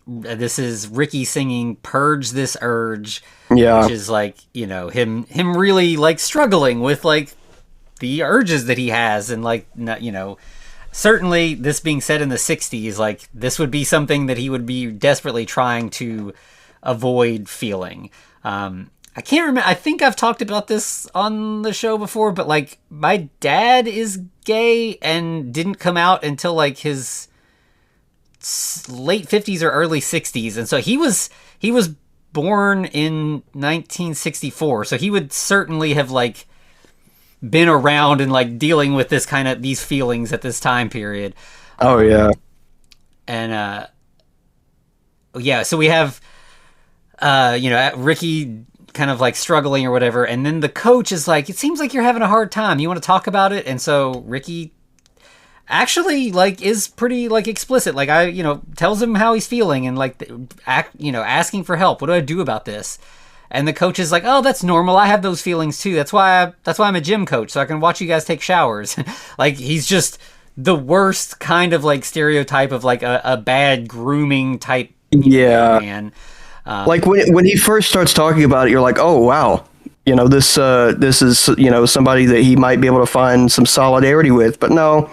Speaker 2: This is Ricky singing "Purge This Urge,"
Speaker 3: yeah,
Speaker 2: which is like, you know, him really like struggling with like the urges that he has, and like, you know, certainly this being said in the 60s, like this would be something that he would be desperately trying to avoid feeling. I can't remember. I think I've talked about this on the show before, but like my dad is gay and didn't come out until like his late 50s or early 60s, and so he was born in 1964, so he would certainly have like been around and like dealing with this kind of these feelings at this time period.
Speaker 3: Oh yeah.
Speaker 2: And yeah, so we have you know, Ricky kind of like struggling or whatever, and then the coach is like, it seems like you're having a hard time, you want to talk about it? And so Ricky actually like is pretty like explicit, like you know, tells him how he's feeling and like you know, asking for help. What do I do about this? And the coach is like, oh, that's normal, I have those feelings too, that's why I'm a gym coach, so I can watch you guys take showers. Like he's just the worst kind of like stereotype of like a bad grooming type,
Speaker 3: yeah,
Speaker 2: man.
Speaker 3: Like when he first starts talking about it, you're like, oh wow, you know, this is, you know, somebody that he might be able to find some solidarity with. But no,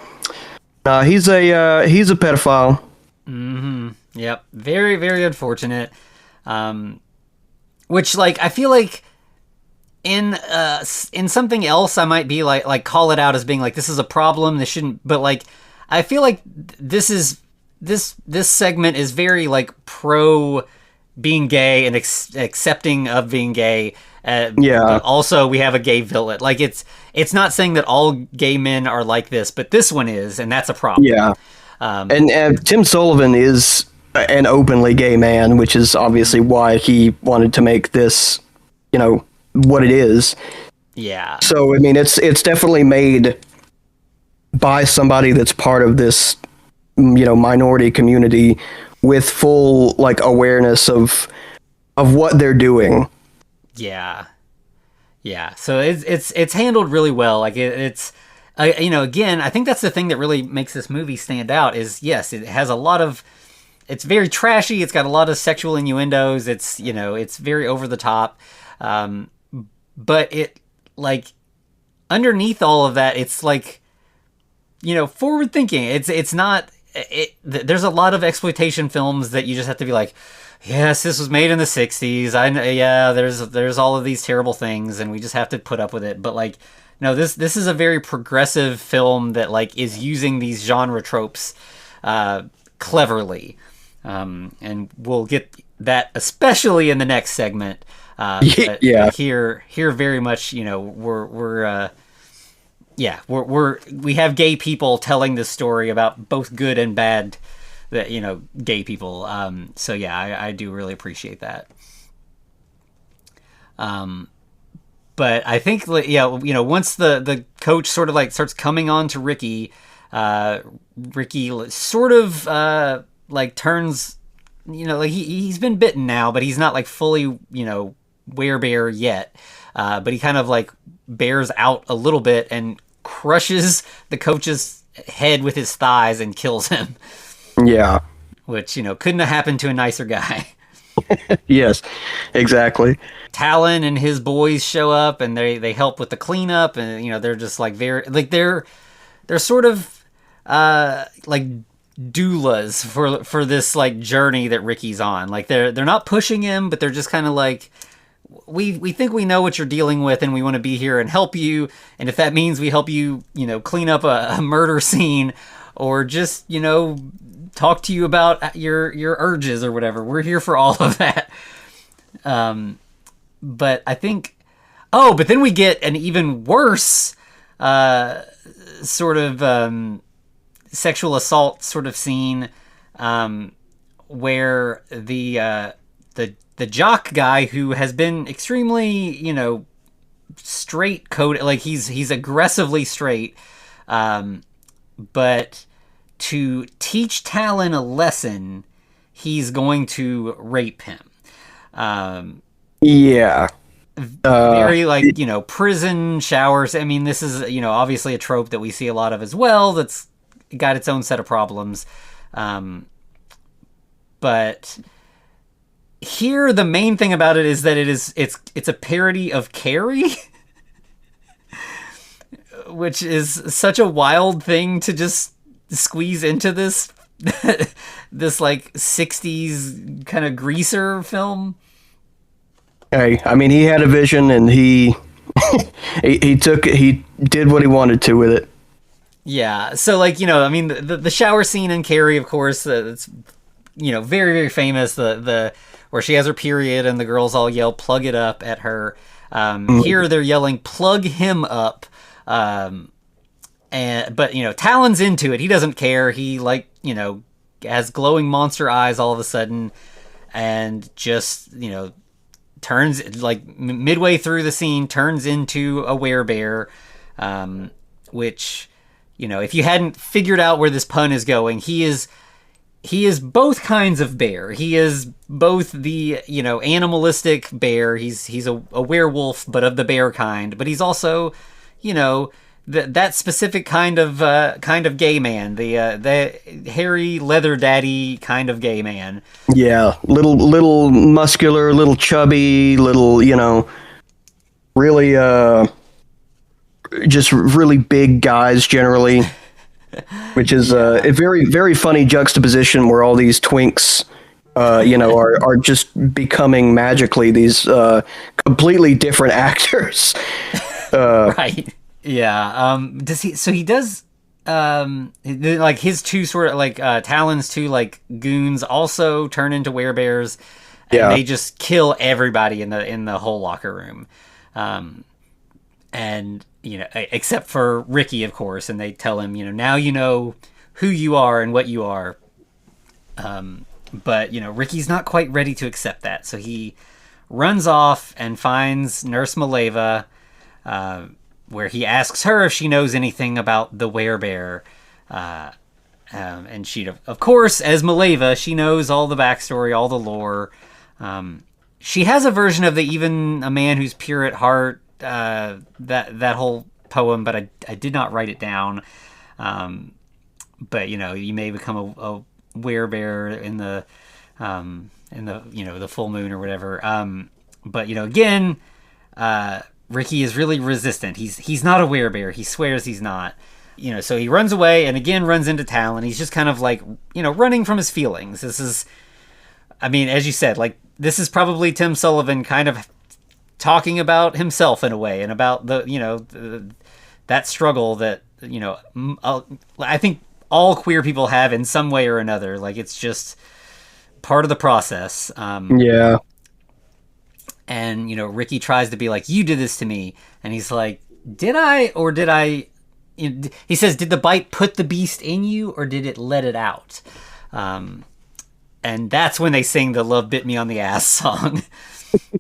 Speaker 3: he's a pedophile.
Speaker 2: Mm-hmm. Yep. Very, very unfortunate. Which, like, I feel like in something else I might be like call it out as being like, this is a problem, this shouldn't, but like I feel like this segment is very like pro being gay and accepting of being gay.
Speaker 3: Yeah.
Speaker 2: But also, we have a gay villain. Like, it's not saying that all gay men are like this, but this one is, and that's a problem.
Speaker 3: Yeah. And Tim Sullivan is an openly gay man, which is obviously why he wanted to make this, what it is.
Speaker 2: Yeah.
Speaker 3: So, I mean, it's definitely made by somebody that's part of this, minority community with full, like, awareness of what they're doing.
Speaker 2: Yeah. Yeah. So it's handled really well. Like, it's again, I think that's the thing that really makes this movie stand out is, yes, it has a lot of, it's very trashy. It's got a lot of sexual innuendos. It's, it's very over the top. But it, like, underneath all of that, it's like, forward thinking. It's not, there's a lot of exploitation films that you just have to be like, yes, this was made in the 60s. There's all of these terrible things and we just have to put up with it. But, like, no, this is a very progressive film that, like, is using these genre tropes cleverly. And we'll get that especially in the next segment. But here very much, we have gay people telling this story about both good and bad, gay people. So yeah, I do really appreciate that. But I think, once the coach sort of, like, starts coming on to Ricky, Ricky sort of like turns, like he's been bitten now, but he's not, like, fully, werebear yet. But he kind of, like, bears out a little bit and crushes the coach's head with his thighs and kills him.
Speaker 3: Yeah.
Speaker 2: Which, couldn't have happened to a nicer guy.
Speaker 3: Yes, exactly.
Speaker 2: Talon and his boys show up and they help with the cleanup, and they're just, like, very, like, they're sort of like doulas for this, like, journey that Ricky's on. Like, they're not pushing him, but they're just kind of like, we think we know what you're dealing with and we want to be here and help you, and if that means we help you, clean up a murder scene or just, talk to you about your urges or whatever, we're here for all of that. But I think, but then we get an even worse sort of sexual assault sort of scene, where the jock guy, who has been extremely, straight coded, like he's aggressively straight, but to teach Talon a lesson, he's going to rape him.
Speaker 3: Yeah.
Speaker 2: Very, like, prison showers. I mean, this is, obviously a trope that we see a lot of as well, that's got its own set of problems. But here, the main thing about it is that it's a parody of Carrie. Which is such a wild thing to just squeeze into this this, like, 60s kind of greaser film.
Speaker 3: Hey, I mean, he had a vision and he he did what he wanted to with it.
Speaker 2: Yeah, so, like, I mean, the shower scene in Carrie, of course, it's, very, very famous, the where she has her period and the girls all yell "plug it up" at her. Here they're yelling "plug him up." But Talon's into it. He doesn't care. He, like, has glowing monster eyes all of a sudden, and just, turns, like, midway through the scene, turns into a werebear, which, if you hadn't figured out where this pun is going, he is both kinds of bear. He is both the, animalistic bear. He's a werewolf, but of the bear kind. But he's also, that specific kind of gay man, the hairy leather daddy kind of gay man.
Speaker 3: Yeah, little muscular, little chubby, little, really just really big guys generally, which is a very, very funny juxtaposition where all these twinks are just becoming magically these completely different actors.
Speaker 2: Right. Yeah. Does he? So he does. Like, his two sort of, like, Talon's two, like, goons also turn into werebears. and they just kill everybody in the whole locker room, and except for Ricky, of course, and they tell him, now you know who you are and what you are. But Ricky's not quite ready to accept that, so he runs off and finds Nurse Maleva, where he asks her if she knows anything about the werebear. And she, of course, as Maleva, she knows all the backstory, all the lore. She has a version of the "Even a Man Who's Pure at Heart," that whole poem, but I did not write it down. But you may become a werebear in the the full moon or whatever. But again, Ricky is really resistant. He's not a werebear. He swears he's not. So he runs away and again runs into Talon. He's just kind of like, running from his feelings. This is, as you said, like, this is probably Tim Sullivan kind of talking about himself in a way, and about that struggle that, I think all queer people have in some way or another. Like, it's just part of the process.
Speaker 3: Yeah.
Speaker 2: And, Ricky tries to be like, you did this to me. And he's like, did I, or did I... He says, did the bite put the beast in you, or did it let it out? And that's when they sing the "Love Bit Me on the Ass" song.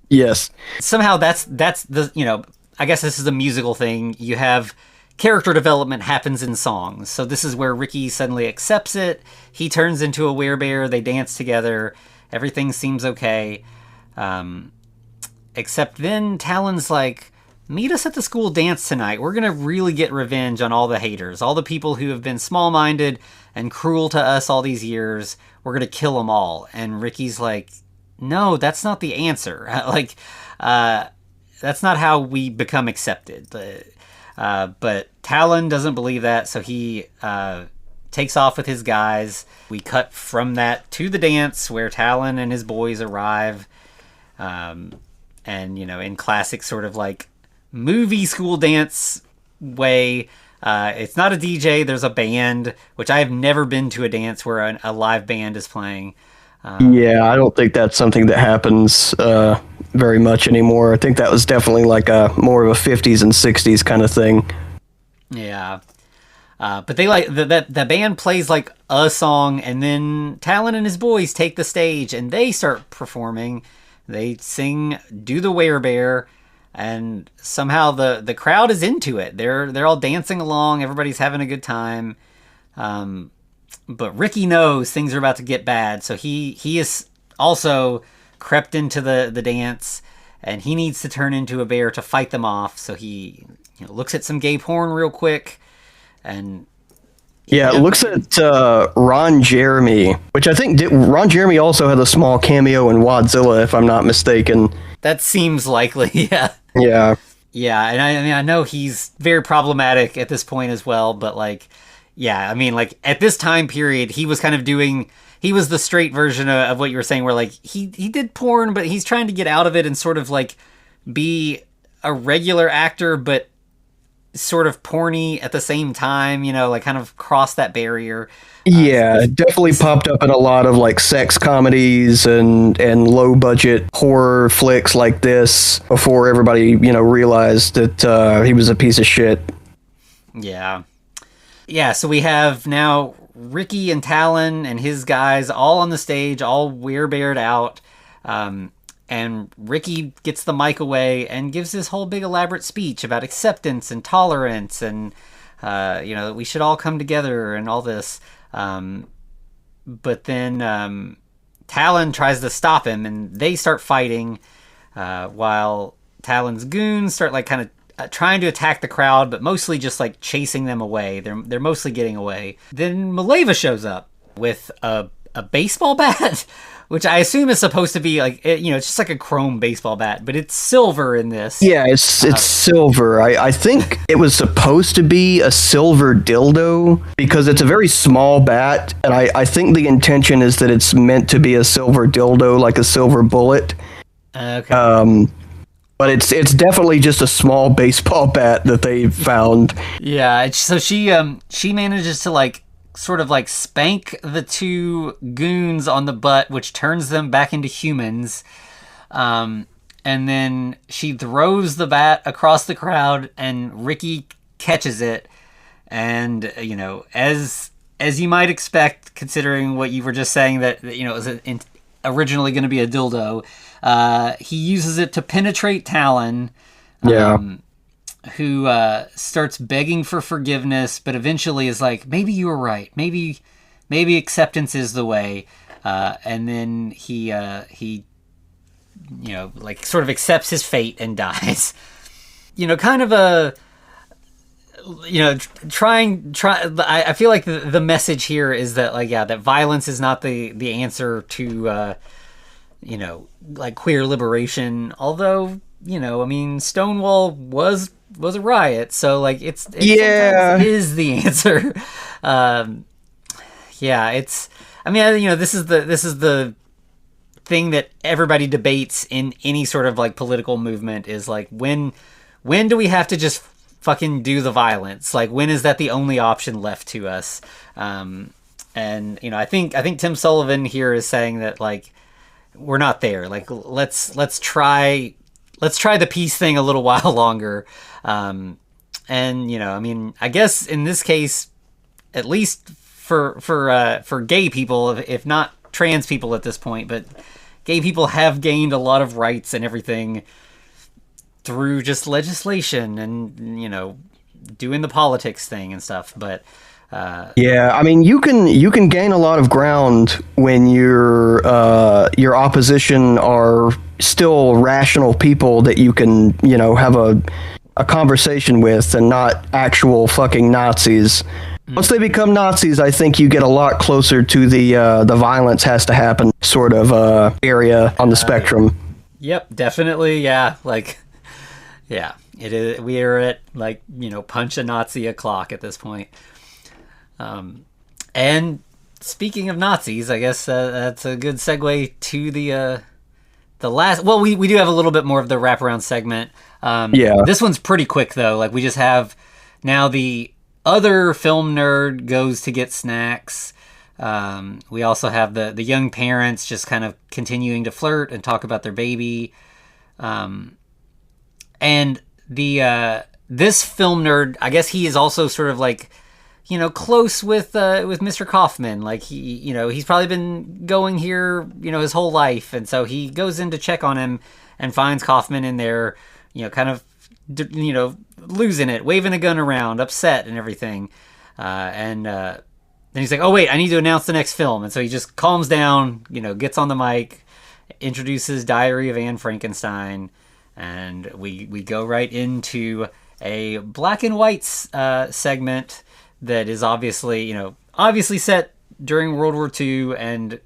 Speaker 3: Yes.
Speaker 2: Somehow that's the, I guess this is a musical thing. You have character development happens in songs. So this is where Ricky suddenly accepts it. He turns into a werebear. They dance together. Everything seems okay. Except then Talon's like, meet us at the school dance tonight. We're going to really get revenge on all the haters, all the people who have been small-minded and cruel to us all these years. We're going to kill them all. And Ricky's like, no, that's not the answer. That's not how we become accepted. But Talon doesn't believe that, so he takes off with his guys. We cut from that to the dance where Talon and his boys arrive. And, in classic sort of like movie school dance way, it's not a DJ, there's a band, which I have never been to a dance where a live band is playing.
Speaker 3: Yeah, I don't think that's something that happens very much anymore. I think that was definitely like a more of a 50s and 60s kind of thing.
Speaker 2: Yeah. But they like the band plays like a song, and then Talon and his boys take the stage and they start performing. They sing "Do the Werebear," and somehow the crowd is into it. They're all dancing along. Everybody's having a good time. But Ricky knows things are about to get bad, so he is also crept into the dance, and he needs to turn into a bear to fight them off. So he looks at some gay porn real quick, and
Speaker 3: looks at Ron Jeremy, which I think Ron Jeremy also had a small cameo in Wadzilla, if I'm not mistaken.
Speaker 2: That seems likely. Yeah.
Speaker 3: Yeah.
Speaker 2: Yeah, and I know he's very problematic at this point as well, but at this time period, he was kind of he was the straight version of what you were saying, where like he did porn, but he's trying to get out of it and sort of like be a regular actor, but sort of porny at the same time, like kind of cross that barrier.
Speaker 3: Yeah, it definitely popped up in a lot of like sex comedies and low budget horror flicks like this before everybody, realized that he was a piece of shit.
Speaker 2: Yeah. Yeah, so we have now Ricky and Talon and his guys all on the stage, all werebeared out. And Ricky gets the mic away and gives this whole big elaborate speech about acceptance and tolerance and, we should all come together and all this. But then Talon tries to stop him, and they start fighting while Talon's goons start like kind of trying to attack the crowd, but mostly just like chasing them away. They're mostly getting away. Then Maleva shows up with a baseball bat, which I assume is supposed to be like, it's just like a chrome baseball bat, but it's silver in this.
Speaker 3: Yeah, it's silver. I think it was supposed to be a silver dildo because it's a very small bat, and I think the intention is that it's meant to be a silver dildo, like a silver bullet.
Speaker 2: Okay.
Speaker 3: But it's definitely just a small baseball bat that they found.
Speaker 2: Yeah, so she manages to like sort of like spank the two goons on the butt, which turns them back into humans. And then she throws the bat across the crowd, and Ricky catches it. And, you know, as you might expect, considering what you were just saying, that, you know, it was originally going to be a dildo, he uses it to penetrate Talon. Who starts begging for forgiveness, but eventually is like, maybe you were right. Maybe acceptance is the way. And then he, you know, like sort of accepts his fate and dies. You know, kind of a, you know, I feel like the message here is that, like, yeah, that violence is not the answer to, you know, like queer liberation. Although, you know, I mean, Stonewall was a riot, so like it sometimes is the answer. Yeah, it's, I mean, you know, this is the thing that everybody debates in any sort of like political movement, is like, when do we have to just fucking do the violence? Like, when is that the only option left to us? And, you know, I think Tim Sullivan here is saying that, like, we're not there. Like, let's try the peace thing a little while longer. And, you know, I mean, I guess in this case, at least for gay people, if not trans people at this point, but gay people have gained a lot of rights and everything through just legislation and, you know, doing the politics thing and stuff. But
Speaker 3: yeah, I mean, you can gain a lot of ground when your opposition are still rational people that you can, you know, have a conversation with, and not actual fucking Nazis. Once they become Nazis, I think you get a lot closer to the violence has to happen sort of area on the spectrum.
Speaker 2: Yep, definitely, yeah. Like, yeah, it is. We are at, like, you know, punch a Nazi o'clock at this point. And speaking of Nazis, I guess that's a good segue to the last. Well, we do have a little bit more of the wraparound segment. This one's pretty quick though. Like, we just have now the other film nerd goes to get snacks. We also have the young parents just kind of continuing to flirt and talk about their baby. And this film nerd, I guess he is also sort of like, you know, close with Mr. Kaufman. Like, he, you know, he's probably been going here, you know, his whole life. And so he goes in to check on him and finds Kaufman in there, you know, kind of, you know, losing it, waving a gun around, upset and everything. And then he's like, oh wait, I need to announce the next film. And so he just calms down, you know, gets on the mic, introduces Diary of Anne Frankenstein, and we go right into a black and white segment that is obviously set during World War II, and,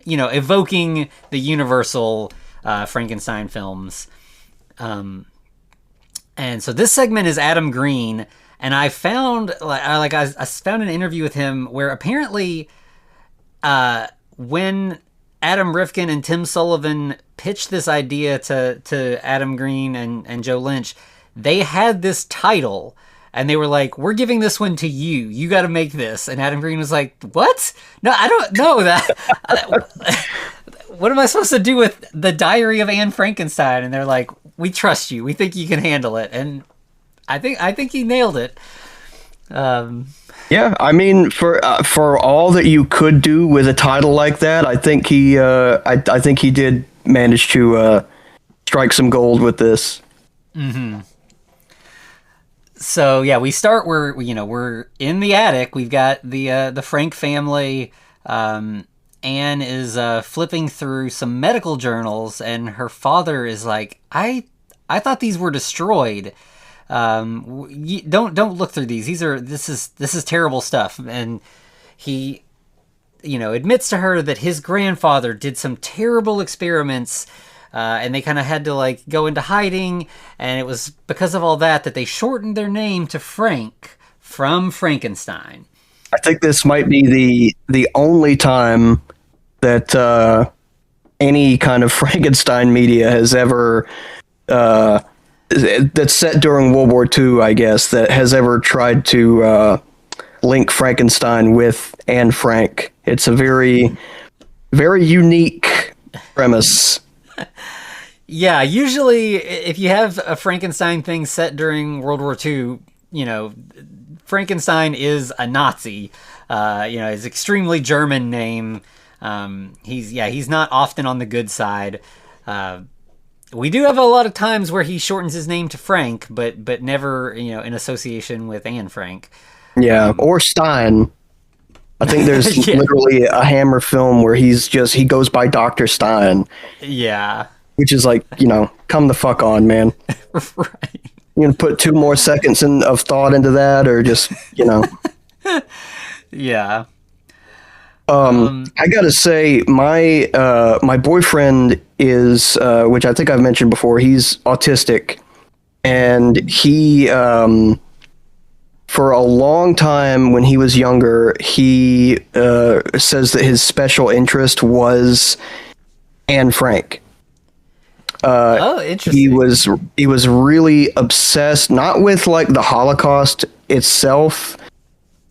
Speaker 2: you know, evoking the Universal Frankenstein films. And so this segment is Adam Green, and I found I found an interview with him where apparently when Adam Rifkin and Tim Sullivan pitched this idea to Adam Green and Joe Lynch, they had this title. And they were like, we're giving this one to you. You got to make this. And Adam Green was like, what? No, I don't know that. What am I supposed to do with the Diary of Anne Frankenstein? And they're like, we trust you. We think you can handle it. And I think he nailed it.
Speaker 3: Yeah, I mean, for all that you could do with a title like that, I think he did manage to strike some gold with this.
Speaker 2: Mm-hmm. So yeah, we start where, you know, we're in the attic. We've got the Frank family. Anne is flipping through some medical journals, and her father is like, I thought these were destroyed. Don't look through these. This is terrible stuff. And he, you know, admits to her that his grandfather did some terrible experiments. And they kind of had to, like, go into hiding, and it was because of all that they shortened their name to Frank from Frankenstein.
Speaker 3: I think this might be the only time that any kind of Frankenstein media has ever that's set during World War II, I guess, that has ever tried to link Frankenstein with Anne Frank. It's a very, very unique premise.
Speaker 2: Yeah, usually if you have a Frankenstein thing set during World War II, you know, Frankenstein is a Nazi. You know, his extremely German name. He's not often on the good side. We do have a lot of times where he shortens his name to Frank, but never, you know, in association with Anne Frank.
Speaker 3: Yeah, or Stein. I think there's
Speaker 2: Yeah.
Speaker 3: literally a Hammer film where he goes by Dr. Stein,
Speaker 2: Yeah.
Speaker 3: which is like, you know, come the fuck on, man.
Speaker 2: Right.
Speaker 3: You gonna put 2 more seconds of thought into that, or just, you know.
Speaker 2: Yeah.
Speaker 3: I gotta say, my boyfriend is, which I think I've mentioned before, he's autistic, and he, for a long time when he was younger, he says that his special interest was Anne Frank.
Speaker 2: Oh, interesting.
Speaker 3: He was really obsessed, not with like the Holocaust itself,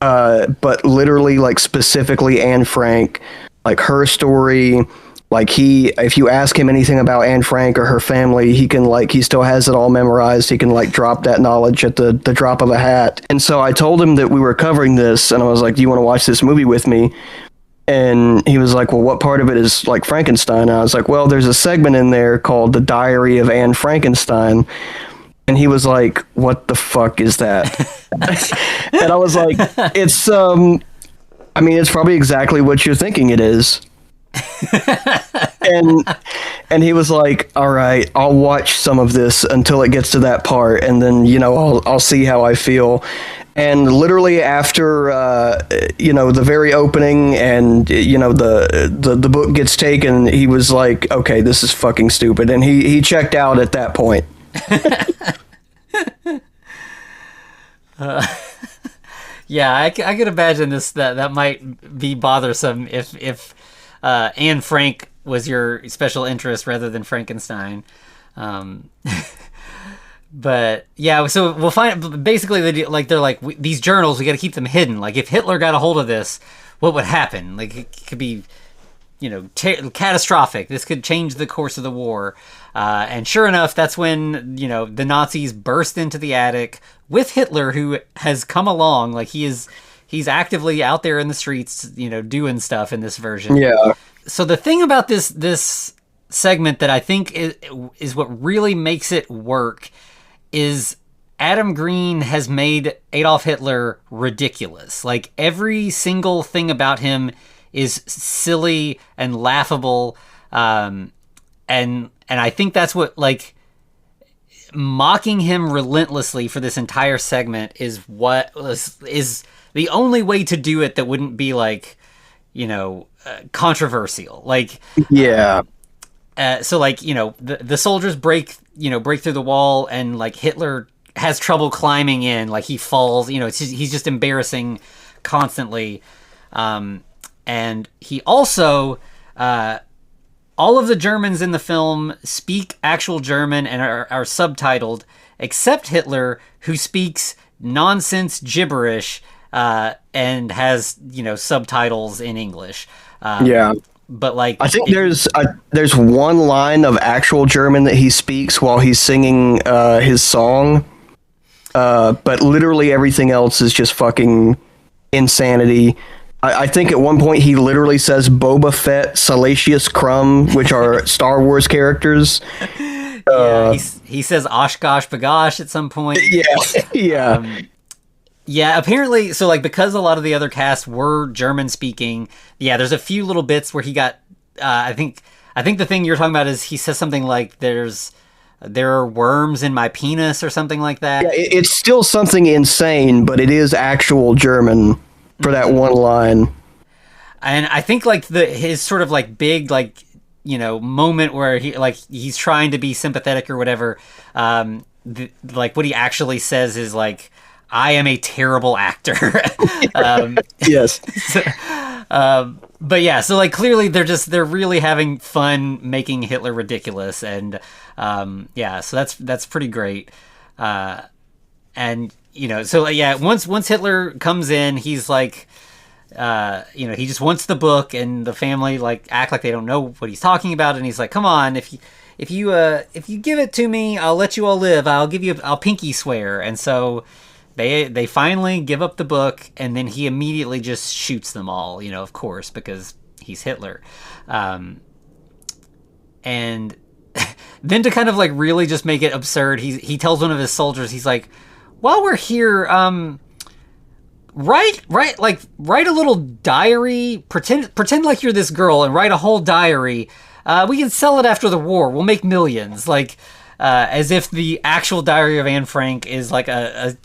Speaker 3: but literally like specifically Anne Frank, like her story. Like if you ask him anything about Anne Frank or her family, he still has it all memorized. He can like drop that knowledge at the drop of a hat. And so I told him that we were covering this, and I was like, "Do you want to watch this movie with me?" And he was like, "Well, what part of it is like Frankenstein?" And I was like, "Well, there's a segment in there called The Diary of Anne Frankenstein." And he was like, "What the fuck is that?" And I was like, "It's I mean, it's probably exactly what you're thinking it is." and he was like, "All right, I'll watch some of this until it gets to that part, and then, you know, I'll see how I feel." And literally after you know, the very opening, and, you know, the book gets taken, he was like, "Okay, this is fucking stupid," and he checked out at that point.
Speaker 2: Yeah, I could imagine that might be bothersome if Anne Frank was your special interest rather than Frankenstein. But yeah, so we'll find basically they're like, these journals, we got to keep them hidden. Like, if Hitler got a hold of this, what would happen? Like, it could be, you know, catastrophic. This could change the course of the war. And sure enough, that's when, you know, the Nazis burst into the attic with Hitler, who has come along. Like, he's actively out there in the streets, you know, doing stuff in this version.
Speaker 3: Yeah.
Speaker 2: So the thing about this segment that I think is what really makes it work is Adam Green has made Adolf Hitler ridiculous. Like, every single thing about him is silly and laughable. And I think that's what, like, mocking him relentlessly for this entire segment is the only way to do it that wouldn't be, like, you know, controversial. Like,
Speaker 3: Yeah.
Speaker 2: so, like, you know, the soldiers break through the wall, and, like, Hitler has trouble climbing in. Like, he falls, you know, he's just embarrassing constantly. And he also, all of the Germans in the film speak actual German and are subtitled, except Hitler, who speaks nonsense gibberish, and has, you know, subtitles in English.
Speaker 3: Yeah.
Speaker 2: But, like,
Speaker 3: I think there's one line of actual German that he speaks while he's singing his song, but literally everything else is just fucking insanity. I think at one point he literally says Boba Fett, Salacious Crumb, which are Star Wars characters.
Speaker 2: Yeah, he says Oshkosh Bagosh at some point.
Speaker 3: Yeah, yeah.
Speaker 2: Yeah, apparently, so, like, because a lot of the other cast were German speaking, yeah, there's a few little bits where he got, I think the thing you're talking about is he says something like, there are worms in my penis, or something like that.
Speaker 3: Yeah, it's still something insane, but it is actual German for that one line.
Speaker 2: And I think, like, his sort of, like, big, like, you know, moment where he's trying to be sympathetic or whatever, like, what he actually says is, like, "I am a terrible actor."
Speaker 3: Yes.
Speaker 2: But yeah, so, like, clearly they're really having fun making Hitler ridiculous, and yeah, so that's pretty great. And So yeah, once Hitler comes in, he's like, he just wants the book, and the family like act like they don't know what he's talking about, and he's like, come on, if you give it to me, I'll let you all live. I'll pinky swear. And so they finally give up the book, and then he immediately just shoots them all, of course, because he's Hitler. And then to kind of like really just make it absurd, he tells one of his soldiers, he's like, while we're here, write a little diary, pretend like you're this girl and write a whole diary. We can sell it after the war. We'll make millions. As if the actual Diary of Anne Frank is like a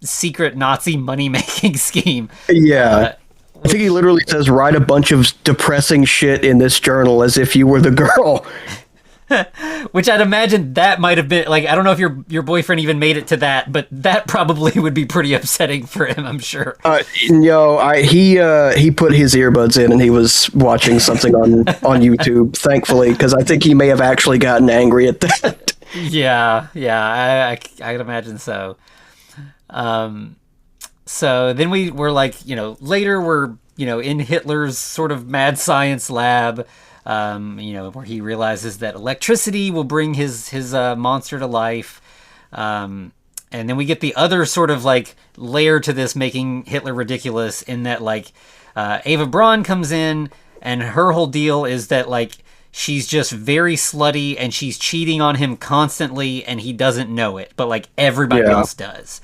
Speaker 2: secret Nazi money-making scheme.
Speaker 3: Yeah. I think he literally says, write a bunch of depressing shit in this journal as if you were the girl.
Speaker 2: Which I'd imagine that might have been, like, I don't know if your boyfriend even made it to that, but that probably would be pretty upsetting for him, I'm sure.
Speaker 3: He put his earbuds in and he was watching something on YouTube, thankfully, because I think he may have actually gotten angry at that.
Speaker 2: Yeah, I'd imagine so. So then we're like, later we're, in Hitler's sort of mad science lab, where he realizes that electricity will bring his monster to life. And then we get the other sort of like layer to this, making Hitler ridiculous, in that like Ava Braun comes in, and her whole deal is that like she's just very slutty and she's cheating on him constantly, and he doesn't know it, but like everybody else does.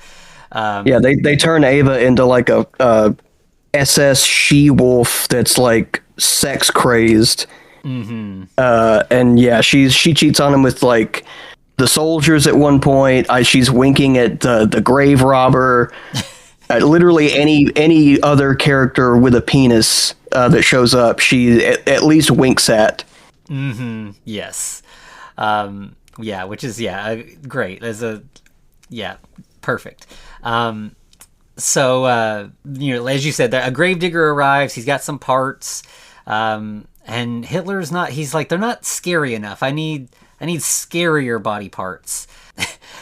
Speaker 3: They turn Ava into like a SS she-wolf that's like sex crazed.
Speaker 2: Mm-hmm.
Speaker 3: And she cheats on him with like the soldiers at one point. She's winking at the grave robber. Literally any other character with a penis that shows up, she at least winks at.
Speaker 2: Mm-hmm. Yes. Which is great. Perfect. So as you said, a gravedigger arrives. He's got some parts. And Hitler's not, he's like, they're not scary enough. I need scarier body parts.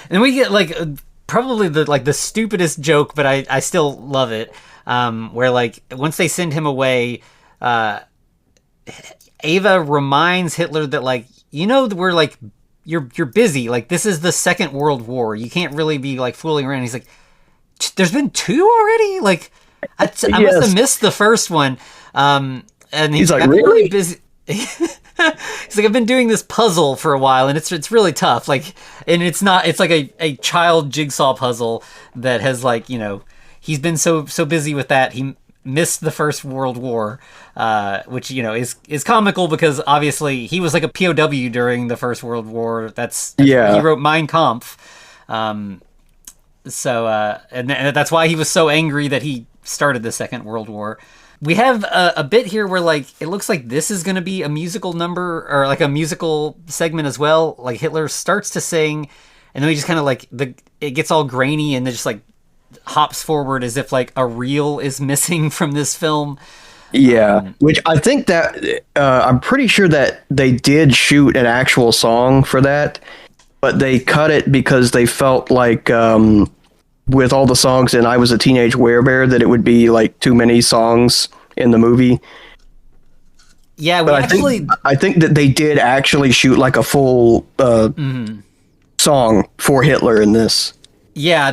Speaker 2: And we get like probably the stupidest joke, but I still love it. Where like once they send him away, Ava reminds Hitler that like, we're like, you're busy. Like, this is the Second World War. You can't really be like fooling around. He's like, there's been 2 already? Like, I must have missed the first one. And he's like, really busy. He's like, I've been doing this puzzle for a while, and it's really tough. Like, and it's like a child jigsaw puzzle that has like, he's been so busy with that, he missed the First World War, which, is comical because obviously he was like a POW during the First World War. That's he wrote Mein Kampf. So that's why he was so angry that he started the Second World War. We have a bit here where like it looks like this is going to be a musical number, or like a musical segment as well. Like Hitler starts to sing, and then we just kind of like it gets all grainy, and then just like hops forward as if like a reel is missing from this film.
Speaker 3: Yeah, which I think that I'm pretty sure that they did shoot an actual song for that, but they cut it because they felt like with all the songs in I Was a Teenage Werebear that it would be like too many songs in the movie.
Speaker 2: Yeah,
Speaker 3: but I think that they did actually shoot like a full song for Hitler in this.
Speaker 2: Yeah,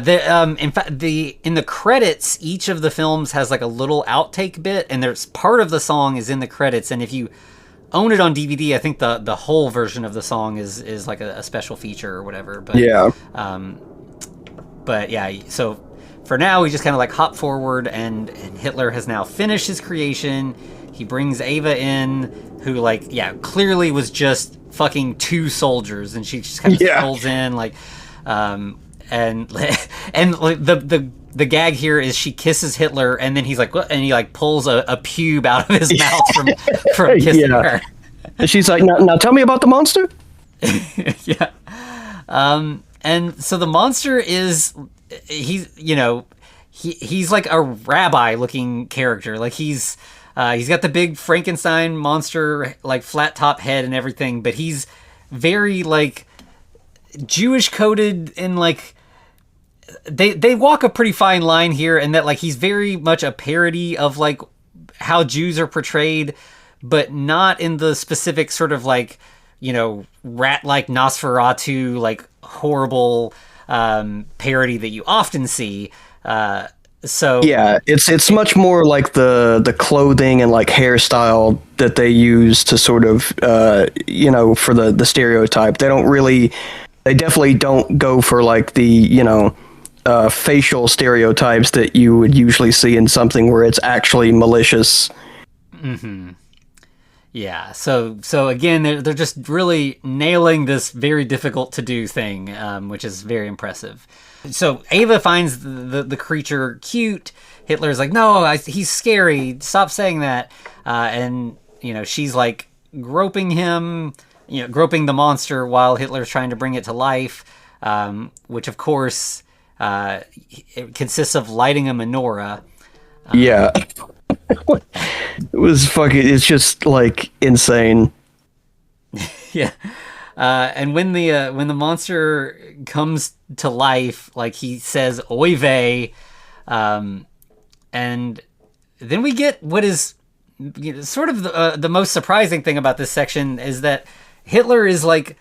Speaker 2: in fact, in the credits, each of the films has like a little outtake bit, and there's part of the song is in the credits, and if you own it on DVD, I think the whole version of the song is like a special feature or whatever. But
Speaker 3: yeah.
Speaker 2: But yeah, so for now, we just kind of like hop forward, and Hitler has now finished his creation. He brings Ava in, who like, clearly was just fucking 2 soldiers, and she just kind of strolls in like, and like the gag here is she kisses Hitler, and then he's like, what? And he like pulls a pube out of his mouth from kissing her.
Speaker 3: And she's like, now tell me about the monster.
Speaker 2: Yeah. And so the monster is, he's like a rabbi looking character. Like he's got the big Frankenstein monster, like flat top head and everything, but he's very like Jewish coded in like they walk a pretty fine line here, and that like he's very much a parody of like how Jews are portrayed, but not in the specific sort of like, you know, rat-like Nosferatu, like horrible parody that you often see. So
Speaker 3: yeah, it's much more like the clothing and like hairstyle that they use to sort of you know, for the stereotype. They definitely don't go for like the, you know, facial stereotypes that you would usually see in something where it's actually malicious.
Speaker 2: Mm-hmm. Yeah. So again, they're just really nailing this very difficult to do thing, which is very impressive. So Ava finds the creature cute. Hitler's like, no, he's scary. Stop saying that. And, you know, she's like groping him, you know, groping the monster while Hitler's trying to bring it to life, which, of course, it consists of lighting a menorah.
Speaker 3: Yeah. It was fucking, it's just like insane.
Speaker 2: Yeah. And when the monster comes to life, like he says "Oy vey," and then we get what is, you know, sort of the most surprising thing about this section is that Hitler is like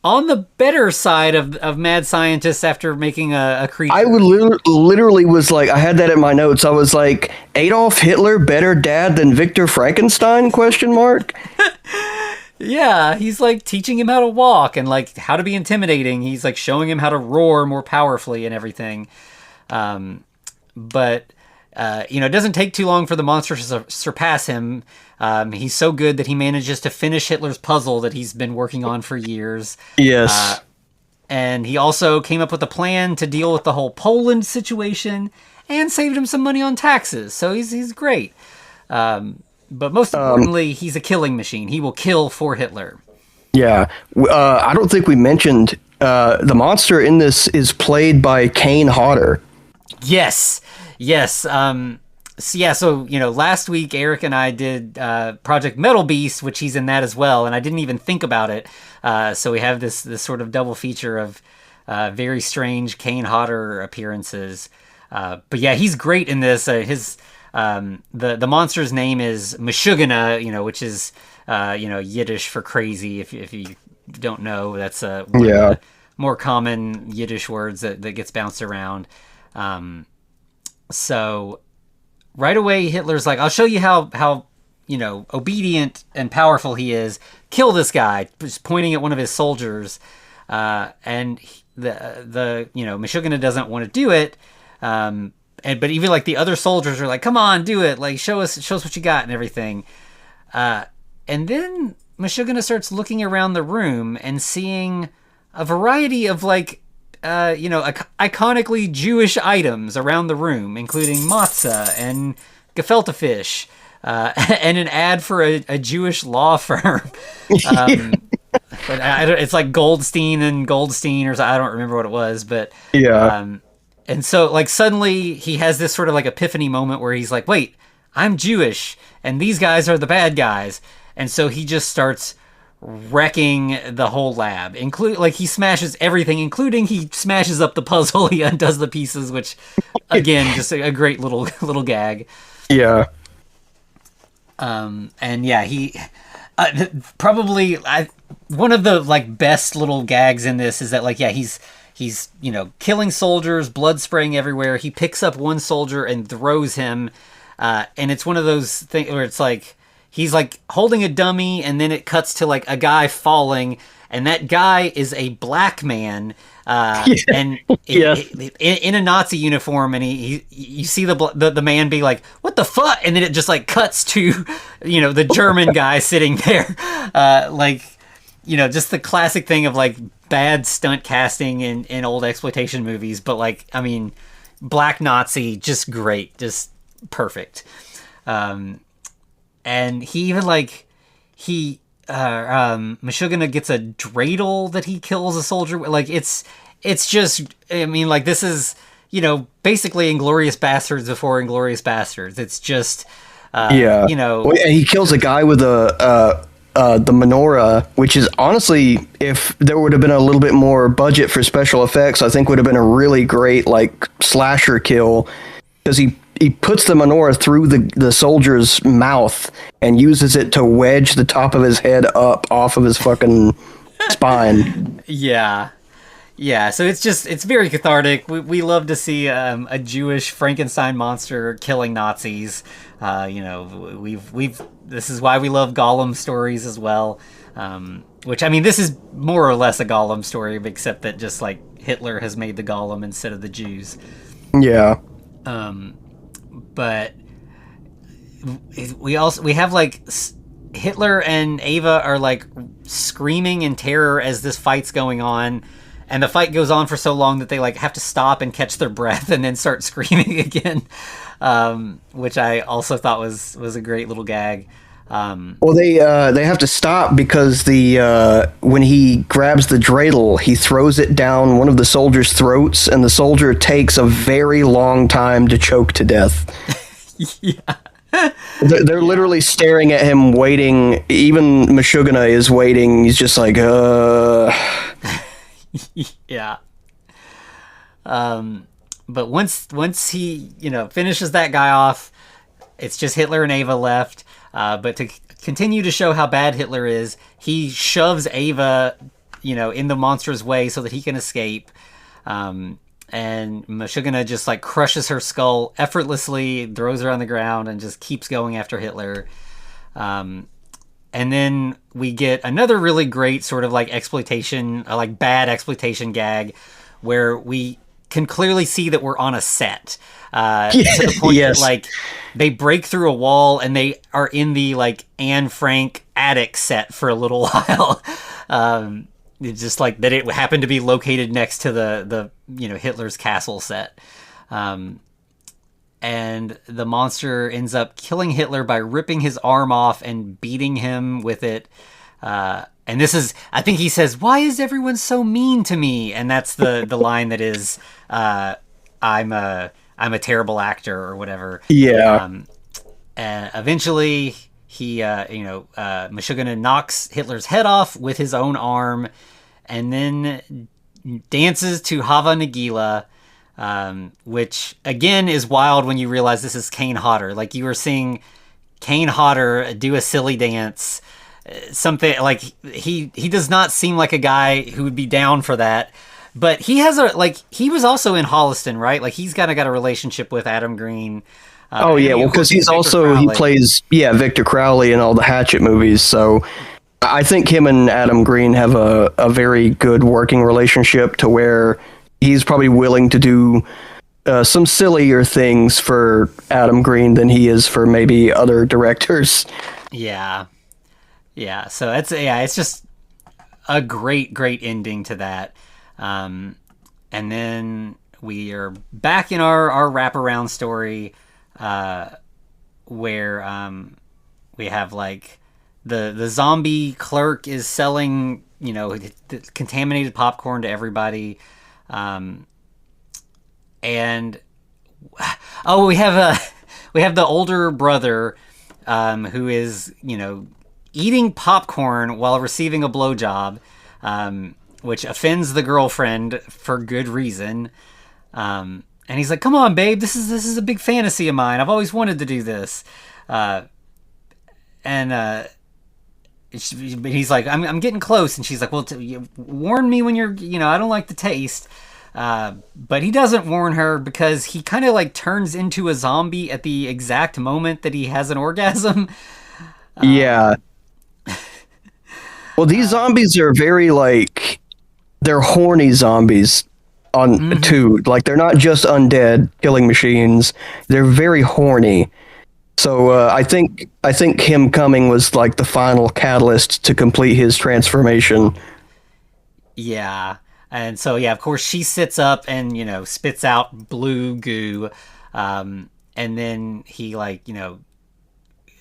Speaker 2: on the better side of mad scientists after making a creature.
Speaker 3: I would literally was like, I had that in my notes. I was like, Adolf Hitler better dad than Victor Frankenstein? Question mark.
Speaker 2: Yeah, he's like teaching him how to walk and like how to be intimidating. He's like showing him how to roar more powerfully and everything. But you know, it doesn't take too long for the monster to surpass him. He's so good that he manages to finish Hitler's puzzle that he's been working on for years.
Speaker 3: Yes.
Speaker 2: And he also came up with a plan to deal with the whole Poland situation and saved him some money on taxes. So he's great. But most importantly, he's a killing machine. He will kill for Hitler. Yeah.
Speaker 3: I don't think we mentioned the monster in this is played by Kane Hodder.
Speaker 2: Yes. So, you know, last week Eric and I did Project Metal Beast, which he's in that as well, and I didn't even think about it. So we have this sort of double feature of very strange Kane Hodder appearances. But yeah, he's great in this. The monster's name is Meshuggah, you know, which is you know, Yiddish for crazy. If you don't know, that's one of the more common Yiddish words that gets bounced around. So right away, Hitler's like, I'll show you how you know, obedient and powerful he is. Kill this guy, just pointing at one of his soldiers. And the you know, Meshuggah doesn't want to do it. But even like the other soldiers are like, come on, do it. Like, show us what you got and everything. And then Meshuggah starts looking around the room and seeing a variety of like, you know, iconically Jewish items around the room, including matzah and gefilte fish, and an ad for a Jewish law firm. But it's like Goldstein and Goldstein, or I don't remember what it was, but
Speaker 3: yeah.
Speaker 2: And so, like, suddenly he has this sort of, like, epiphany moment where he's like, wait, I'm Jewish, and these guys are the bad guys. And so he just starts wrecking the whole lab. Like, he smashes everything, including he smashes up the puzzle. He undoes the pieces, which, again, just a great little gag.
Speaker 3: Yeah.
Speaker 2: And, yeah, he... probably... one of the, like, best little gags in this is that, like, yeah, he's, you know, killing soldiers, blood spraying everywhere. He picks up one soldier and throws him. And it's one of those things where it's like, he's like holding a dummy and then it cuts to like a guy falling. And that guy is a black man. And in a Nazi uniform. And you see the man be like, what the fuck? And then it just like cuts to, you know, the German guy sitting there. Like, you know, just the classic thing of like bad stunt casting in old exploitation movies, but like, I mean, black Nazi, just great, just perfect. And he even like, Meshuggah gets a dreidel that he kills a soldier with. Like, it's just, I mean, like, this is, you know, basically Inglourious Bastards before Inglourious Bastards. It's just, you know.
Speaker 3: Well, he kills a guy with a the menorah, which is honestly, if there would have been a little bit more budget for special effects, I think would have been a really great like slasher kill, because he puts the menorah through the soldier's mouth and uses it to wedge the top of his head up off of his fucking spine.
Speaker 2: Yeah. Yeah, so it's very cathartic. We love to see a Jewish Frankenstein monster killing Nazis. This is why we love Gollum stories as well. Which, I mean, this is more or less a Gollum story, except that just like Hitler has made the Gollum instead of the Jews.
Speaker 3: Yeah.
Speaker 2: But we have like Hitler and Ava are like screaming in terror as this fight's going on. And the fight goes on for so long that they like have to stop and catch their breath and then start screaming again, which I also thought was a great little gag.
Speaker 3: Well, they have to stop because when he grabs the dreidel, he throws it down one of the soldiers' throats, and the soldier takes a very long time to choke to death.
Speaker 2: Yeah.
Speaker 3: They're literally staring at him, waiting. Even Meshuggah is waiting. He's just like,
Speaker 2: Yeah. But once he, finishes that guy off, it's just Hitler and Ava left. But to continue to show how bad Hitler is, he shoves Ava, in the monster's way so that he can escape. And Meshuggah just like crushes her skull effortlessly, throws her on the ground, and just keeps going after Hitler. And then we get another really great sort of like exploitation, like bad exploitation gag, where we can clearly see that we're on a set. To the point that like they break through a wall and they are in the like Anne Frank attic set for a little while. It's just like that it happened to be located next to the Hitler's castle set. And the monster ends up killing Hitler by ripping his arm off and beating him with it. And this is, I think he says, "Why is everyone so mean to me?" And that's the line that is, I'm a terrible actor or whatever.
Speaker 3: Yeah.
Speaker 2: And eventually he, Meshuggah knocks Hitler's head off with his own arm and then dances to Hava Nagila. Which again is wild when you realize this is Kane Hodder. Like you were seeing Kane Hodder do a silly dance, something like he does not seem like a guy who would be down for that. But he has he was also in Holliston, right? Like he's kind of got a relationship with Adam Green.
Speaker 3: Because he plays Victor Crowley in all the Hatchet movies. So I think him and Adam Green have a very good working relationship to where he's probably willing to do some sillier things for Adam Green than he is for maybe other directors.
Speaker 2: Yeah. So it's just a great ending to that. And then we are back in our wraparound story, where we have like the zombie clerk is selling contaminated popcorn to everybody. And we have the older brother who is eating popcorn while receiving a blowjob, which offends the girlfriend for good reason. And he's like, "Come on, babe, this is a big fantasy of mine. I've always wanted to do this." He's like, I'm getting close, and she's like, "Well, warn me when you're, I don't like the taste." But he doesn't warn her because he kind of like turns into a zombie at the exact moment that he has an orgasm.
Speaker 3: Yeah. Well, these zombies are very like, they're horny zombies too. Like they're not just undead killing machines. They're very horny. So I think him coming was like the final catalyst to complete his transformation.
Speaker 2: Yeah. And so, of course, she sits up and, spits out blue goo. And then he, I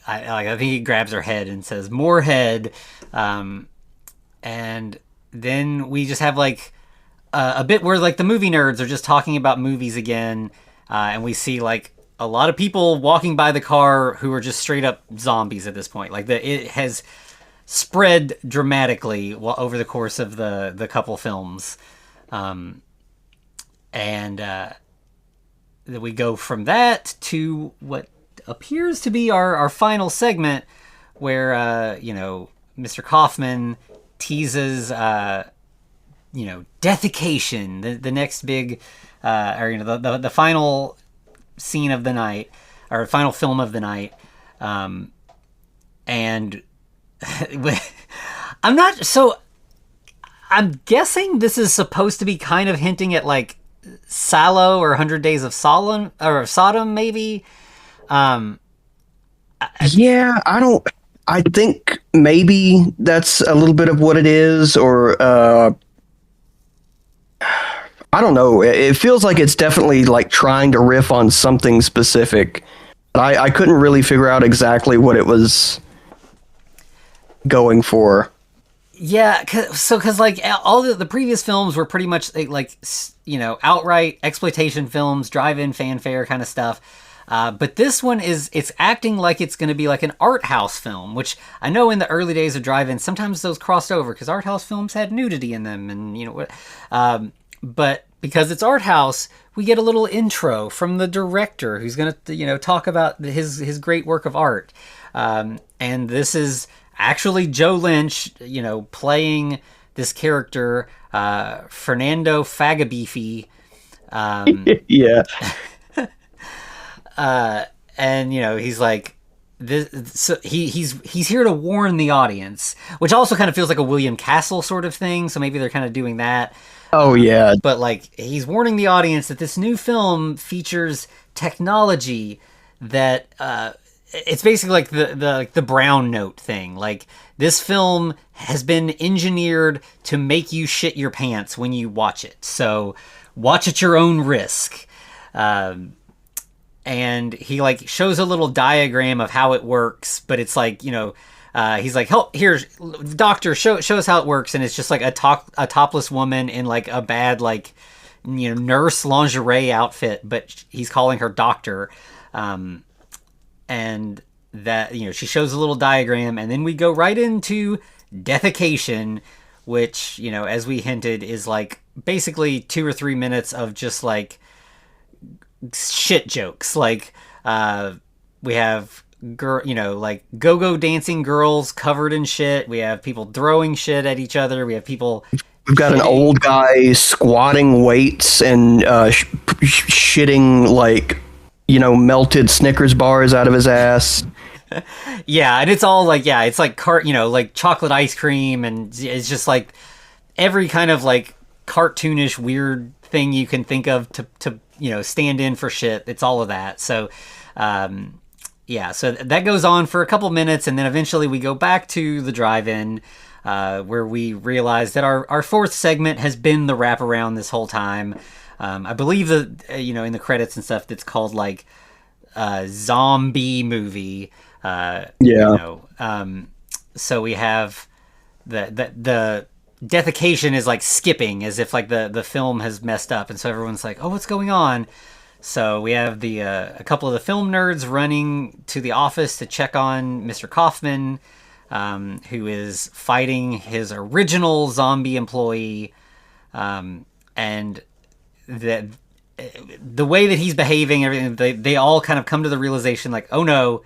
Speaker 2: think he grabs her head and says, "More head." And then we just have, a bit where, the movie nerds are just talking about movies again. And we see, a lot of people walking by the car who are just straight up zombies at this point. It has spread dramatically over the course of the couple films. And we go from that to what appears to be our final segment, where Mr. Kaufman teases Deathication, the next big the final scene of the night, or final film of the night. And I'm guessing this is supposed to be kind of hinting at like Sallow or 100 Days of Sodom, maybe.
Speaker 3: I think maybe that's a little bit of what it is, or I don't know. It feels like it's definitely like trying to riff on something specific. But I couldn't really figure out exactly what it was going for.
Speaker 2: Yeah, because like all the previous films were pretty much like outright exploitation films, drive-in fanfare kind of stuff. But this one it's acting like it's going to be like an art house film, which I know in the early days of drive-in, sometimes those crossed over because art house films had nudity in them, and but because it's art house, we get a little intro from the director who's going to talk about his great work of art, and this is actually Joe Lynch, playing this character, Fernando Fagabeefy.
Speaker 3: Yeah.
Speaker 2: And he's like this. So he's here to warn the audience, which also kind of feels like a William Castle sort of thing. So maybe they're kind of doing that.
Speaker 3: Oh yeah.
Speaker 2: But like he's warning the audience that this new film features technology that it's basically like the brown note thing. Like this film has been engineered to make you shit your pants when you watch it. So watch at your own risk. And he like shows a little diagram of how it works, but it's like, he's like, "Help, here's doctor, show us how it works." And it's just like a topless woman in like a bad like nurse lingerie outfit, but he's calling her doctor. And that she shows a little diagram, and then we go right into Deathication, which as we hinted is like basically 2 or 3 minutes of just like shit jokes. Like we have like go-go dancing girls covered in shit. We have people throwing shit at each other. We have people.
Speaker 3: We've got an old guy squatting weights and shitting like melted Snickers bars out of his ass.
Speaker 2: Yeah, and it's all like it's like like chocolate ice cream, and it's just like every kind of like cartoonish weird thing you can think of to stand in for shit. It's all of that. So so that goes on for a couple minutes, and then eventually we go back to the drive-in, where we realize that our fourth segment has been the wraparound this whole time. I believe that in the credits and stuff, that's called like zombie movie. So we have the Deathication is like skipping, as if like the film has messed up, and so everyone's like, "Oh, what's going on?" So we have a couple of the film nerds running to the office to check on Mr. Kaufman, who is fighting his original zombie employee, and the way that he's behaving, everything, they all kind of come to the realization like, oh no,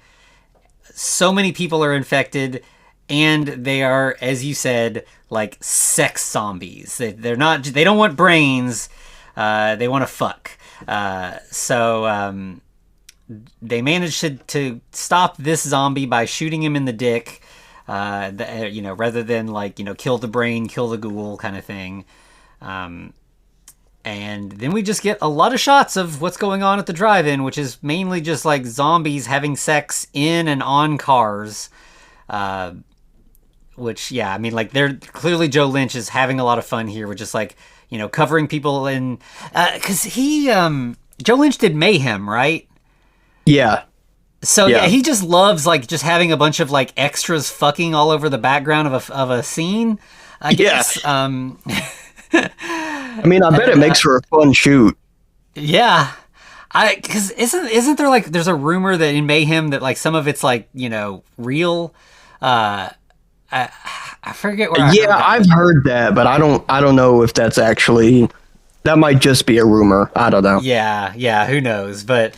Speaker 2: so many people are infected, and they are, as you said, like sex zombies. They don't want brains, they want to fuck. So they managed to stop this zombie by shooting him in the dick, rather than like kill the brain, kill the ghoul kind of thing. And then we just get a lot of shots of what's going on at the drive-in, which is mainly just like zombies having sex in and on cars. Which, yeah, I mean, like they're clearly Joe Lynch is having a lot of fun here with just like, covering people in, cause Joe Lynch did Mayhem, right?
Speaker 3: Yeah.
Speaker 2: So yeah, he just loves like just having a bunch of like extras fucking all over the background of a scene, I guess.
Speaker 3: I mean, I bet it makes for a fun shoot.
Speaker 2: Yeah. Because isn't there like, there's a rumor that in Mayhem that like some of it's like, real, I forget where I heard that.
Speaker 3: I've heard that, but I don't know if that's actually, that might just be a rumor. I don't know.
Speaker 2: Yeah, who knows? But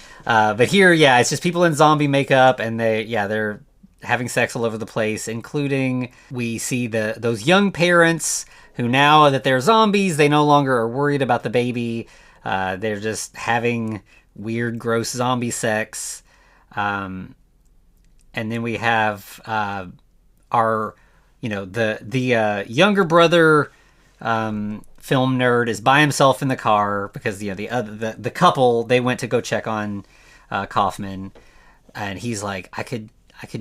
Speaker 2: here, yeah, it's just people in zombie makeup, and they're having sex all over the place, including we see those young parents who, now that they're zombies, they no longer are worried about the baby. They're just having weird, gross zombie sex. And then we have our, the younger brother film nerd is by himself in the car because the couple, they went to go check on Kaufman, and he's like, I could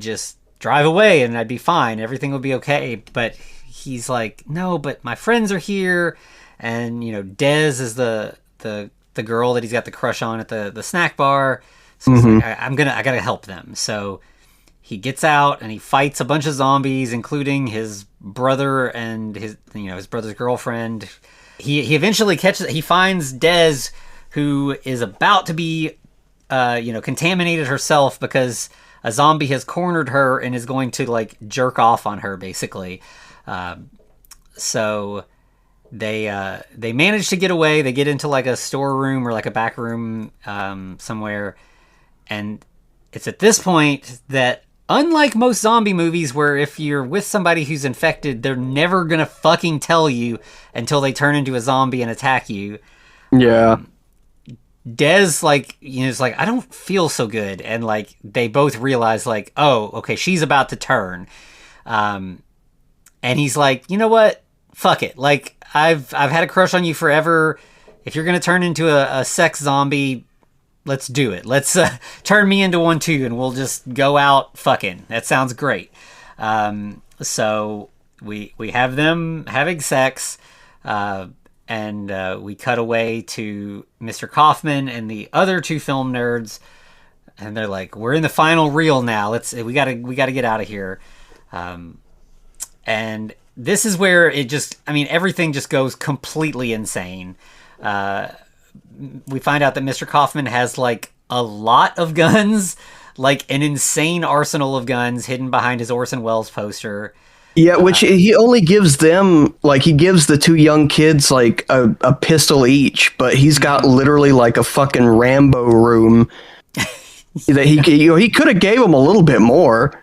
Speaker 2: just drive away and I'd be fine. Everything will be okay. But he's like, no, but my friends are here. And, Dez is the girl that he's got the crush on at the snack bar. So he's like, I gotta help them. So he gets out and he fights a bunch of zombies, including his brother and his brother's girlfriend. He eventually he finds Dez, who is about to be, contaminated herself because a zombie has cornered her and is going to like jerk off on her, basically. So they manage to get away. They get into like a storeroom or like a back room somewhere, and it's at this point that, unlike most zombie movies where if you're with somebody who's infected, they're never gonna fucking tell you until they turn into a zombie and attack you.
Speaker 3: Yeah.
Speaker 2: Dez, is like, I don't feel so good. And, like, they both realize, like, oh, okay, she's about to turn. And he's like, you know what? Fuck it. Like, I've had a crush on you forever. If you're going to turn into a sex zombie, let's do it. Let's turn me into one, too, and we'll just go out fucking. That sounds great. So we have them having sex, and we cut away to Mr. Kaufman and the other two film nerds, and they're like, "We're in the final reel now. We gotta get out of here." And this is where everything just goes completely insane. We find out that Mr. Kaufman has like a lot of guns, like an insane arsenal of guns hidden behind his Orson Welles poster.
Speaker 3: Yeah, which he only gives them, like, he gives the two young kids, like, a pistol each, but he's got literally, like, a fucking Rambo room that he could have gave them a little bit more.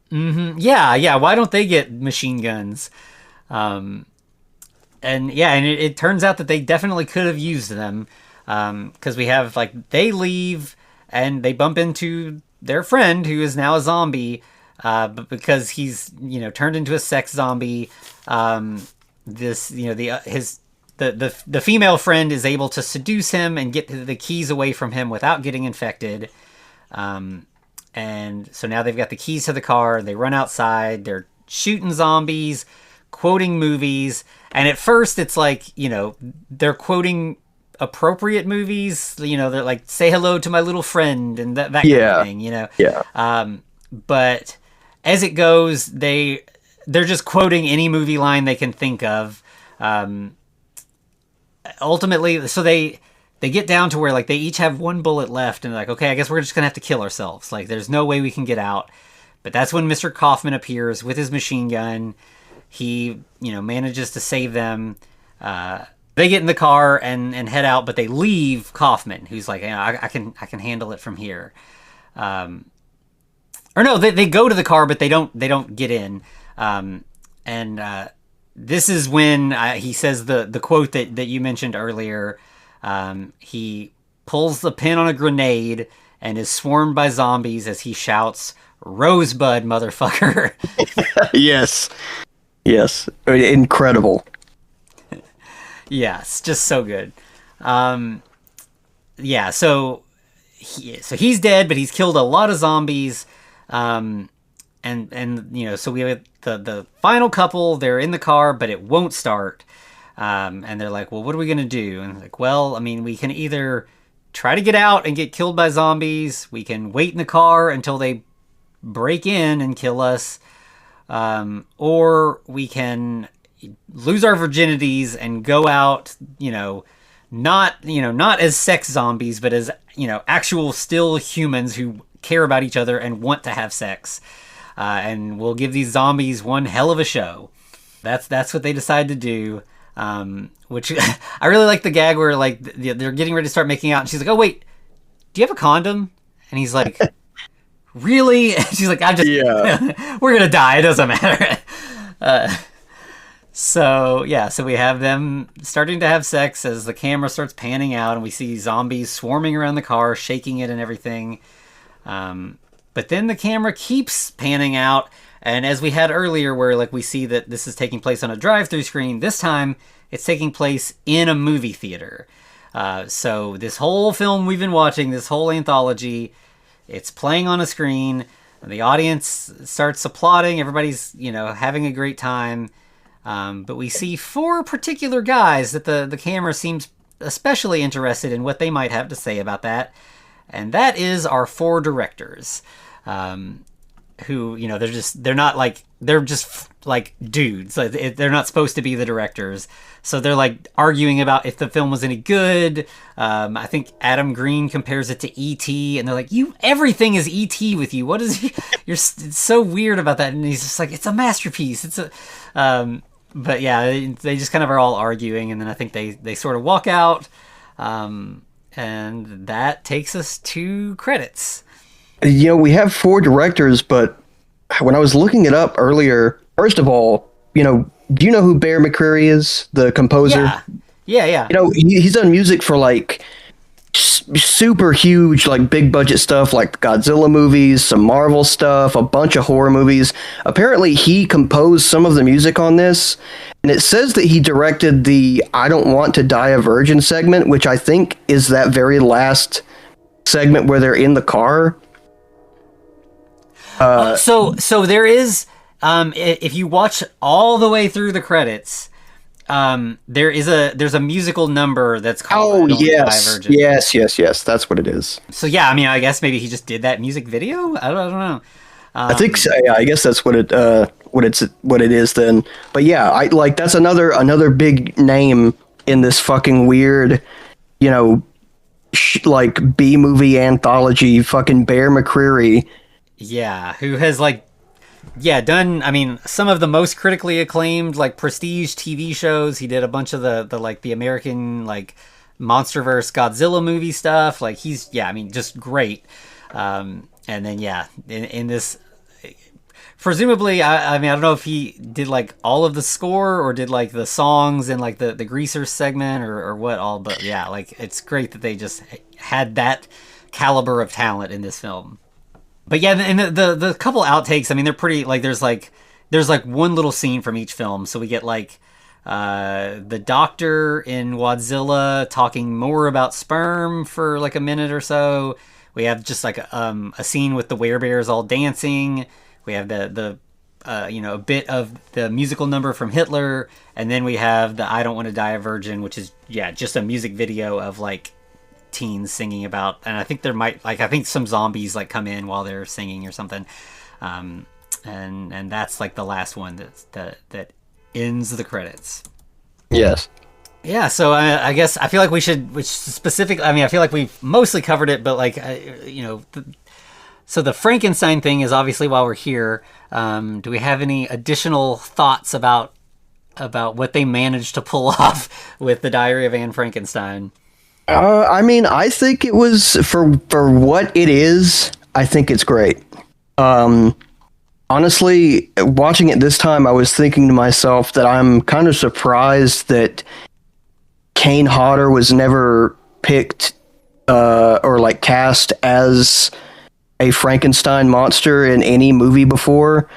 Speaker 2: Mm-hmm. Yeah, why don't they get machine guns? And it turns out that they definitely could have used them, because we have, like, they leave, and they bump into their friend, who is now a zombie, but because he's turned into a sex zombie, the female friend is able to seduce him and get the keys away from him without getting infected, and so now they've got the keys to the car. They run outside. They're shooting zombies, quoting movies, and at first it's like they're quoting appropriate movies. They're like, "Say hello to my little friend," and that kind of thing.
Speaker 3: Yeah.
Speaker 2: But as it goes, they're just quoting any movie line they can think of. Ultimately, so they get down to where, like, they each have one bullet left, and they're like, okay, I guess we're just gonna have to kill ourselves. Like, there's no way we can get out. But that's when Mr. Kaufman appears with his machine gun. He, manages to save them. They get in the car and head out, but they leave Kaufman, who's like, I can handle it from here. Or no, they go to the car, but they don't get in. This is when he says the quote that you mentioned earlier. He pulls the pin on a grenade and is swarmed by zombies as he shouts, "Rosebud, motherfucker!"
Speaker 3: Yes, incredible.
Speaker 2: Yes, just so good. So he's dead, but he's killed a lot of zombies. So we have the final couple. They're in the car, but it won't start. And they're like, well, what are we going to do? And like, well, I mean, we can either try to get out and get killed by zombies. We can wait in the car until they break in and kill us. Or we can lose our virginities and go out, not as sex zombies, but as, actual still humans who care about each other and want to have sex. and we'll give these zombies one hell of a show. That's what they decide to do. Which I really like the gag where like they're getting ready to start making out, and she's like, "Oh wait, do you have a condom?" And he's like, "Really?" And she's like, "I'm just we're gonna die. It doesn't matter." So we have them starting to have sex as the camera starts panning out, and we see zombies swarming around the car, shaking it and everything. But then the camera keeps panning out, and as we had earlier, where like we see that this is taking place on a drive-through screen, this time it's taking place in a movie theater. So this whole film we've been watching, this whole anthology, it's playing on a screen. The audience starts applauding. Everybody's, having a great time. But we see 4 particular guys that the camera seems especially interested in what they might have to say about that. And that is our 4 directors, who, they're just like dudes. Like, they're not supposed to be the directors. So they're like arguing about if the film was any good. I think Adam Green compares it to E.T. and they're like, everything is E.T. with you. What is it's so weird about that? And he's just like, it's a masterpiece. It's a, but yeah, they just kind of are all arguing. And then I think they sort of walk out. And that takes us to credits.
Speaker 3: We have 4 directors, but when I was looking it up earlier, first of all, do you know who Bear McCreary is, the composer?
Speaker 2: Yeah.
Speaker 3: He's done music for like super huge, like big budget stuff, like Godzilla movies, some Marvel stuff, a bunch of horror movies. Apparently, he composed some of the music on this, and it says that he directed the "I Don't Want to Die a Virgin" segment, which I think is that very last segment where they're in the car.
Speaker 2: So there is, if you watch all the way through the credits, there's a musical number that's called
Speaker 3: yes, that's what it is.
Speaker 2: So yeah, I mean, I guess maybe he just did that music video. I don't know.
Speaker 3: I think so. Yeah, I guess that's what it is then. But yeah, I like that's another big name in this fucking weird, like B-movie anthology. Fucking Bear McCreary.
Speaker 2: Yeah, who has done, I mean, some of the most critically acclaimed prestige TV shows. He did a bunch of the American MonsterVerse Godzilla movie stuff. He's just great. And then in this, presumably, I mean, I don't know if he did all of the score or did the songs and the Greaser segment or what all, but yeah, it's great that they just had that caliber of talent in this film. But yeah, and the couple outtakes, I mean, they're pretty, there's one little scene from each film. So we get the doctor in Wadzilla talking more about sperm for a minute or so. We have just a scene with the werebears all dancing. We have a bit of the musical number from Hitler, and then we have the "I Don't Want to Die a Virgin," which is just a music video of teens singing about, and I think there might I think some zombies come in while they're singing or something, and that's the last one that ends the credits.
Speaker 3: Yes.
Speaker 2: Yeah, so I guess I feel like we should, which specific. I mean, I feel like we've mostly covered it, but so the Frankenstein thing is obviously while we're here. Do we have any additional thoughts about what they managed to pull off with the Diary of Anne Frankenstein?
Speaker 3: I mean, I think it was for what it is. I think it's great. Honestly, watching it this time, I was thinking to myself that I'm kind of surprised that Kane Hodder was never picked or cast as a Frankenstein monster in any movie before.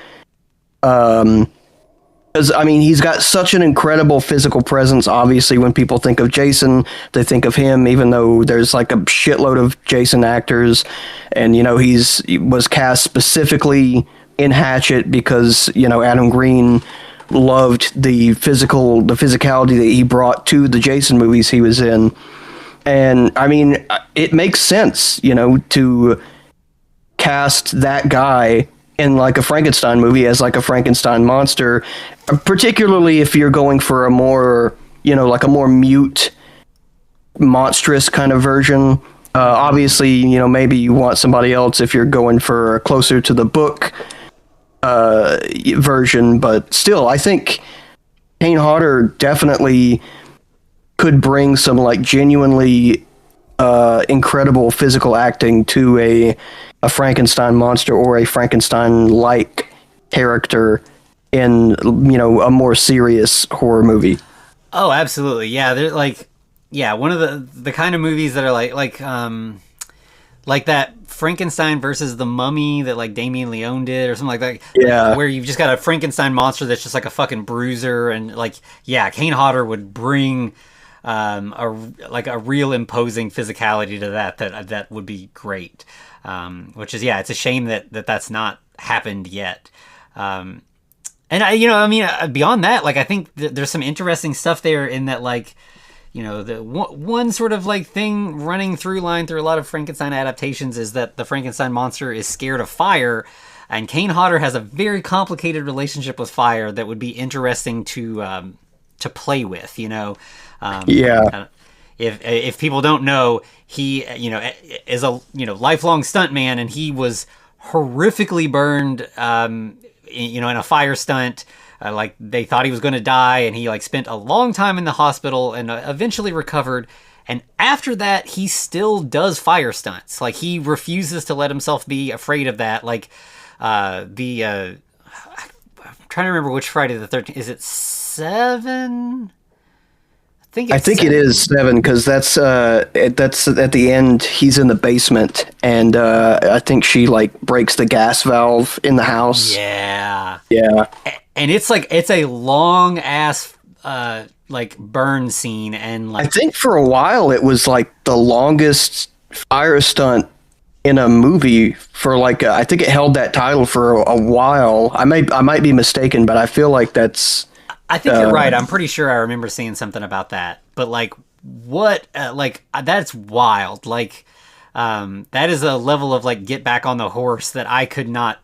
Speaker 3: Because, I mean, he's got such an incredible physical presence. Obviously, when people think of Jason, they think of him, even though there's a shitload of Jason actors. And, he was cast specifically in Hatchet because, Adam Green loved the physicality that he brought to the Jason movies he was in. And, I mean, it makes sense, to cast that guy in a Frankenstein movie as a Frankenstein monster, particularly if you're going for a more, a more mute, monstrous kind of version. Obviously, maybe you want somebody else if you're going for closer to the book version, but still, I think Kane Hodder definitely could bring some like genuinely incredible physical acting to a Frankenstein monster or a Frankenstein-like character in, you know, a more serious horror movie.
Speaker 2: Oh, absolutely. Yeah, they're like, yeah, one of the kind of movies that are like that Frankenstein versus the Mummy that like Damien Leone did or something like that.
Speaker 3: Yeah.
Speaker 2: Where you've just got a Frankenstein monster that's just like a fucking bruiser, and like, yeah, Kane Hodder would bring a real imposing physicality to that would be great. Which is, yeah, it's a shame that's not happened yet. And beyond that, like, I think there's some interesting stuff there in that, like, you know, the one sort of like thing running through line through a lot of Frankenstein adaptations is that the Frankenstein monster is scared of fire, and Kane Hodder has a very complicated relationship with fire that would be interesting to play with, you know.
Speaker 3: Yeah.
Speaker 2: If people don't know, he, you know, is a, you know, lifelong stuntman, and he was horrifically burned, in a fire stunt. Like, they thought he was going to die, and he like spent a long time in the hospital and eventually recovered. And after that, he still does fire stunts. Like, he refuses to let himself be afraid of that. Like, I'm trying to remember which Friday the 13th. Is it 7? I think
Speaker 3: it is 7, because that's at the end. He's in the basement, and I think she like breaks the gas valve in the house.
Speaker 2: Yeah. And it's a long ass like burn scene, and like,
Speaker 3: I think for a while it was like the longest fire stunt in a movie for like I think it held that title for a while. I might be mistaken, but I feel like that's.
Speaker 2: I think you're right. I'm pretty sure I remember seeing something about that. But like, what? That's wild. Like, that is a level of like get back on the horse that I could not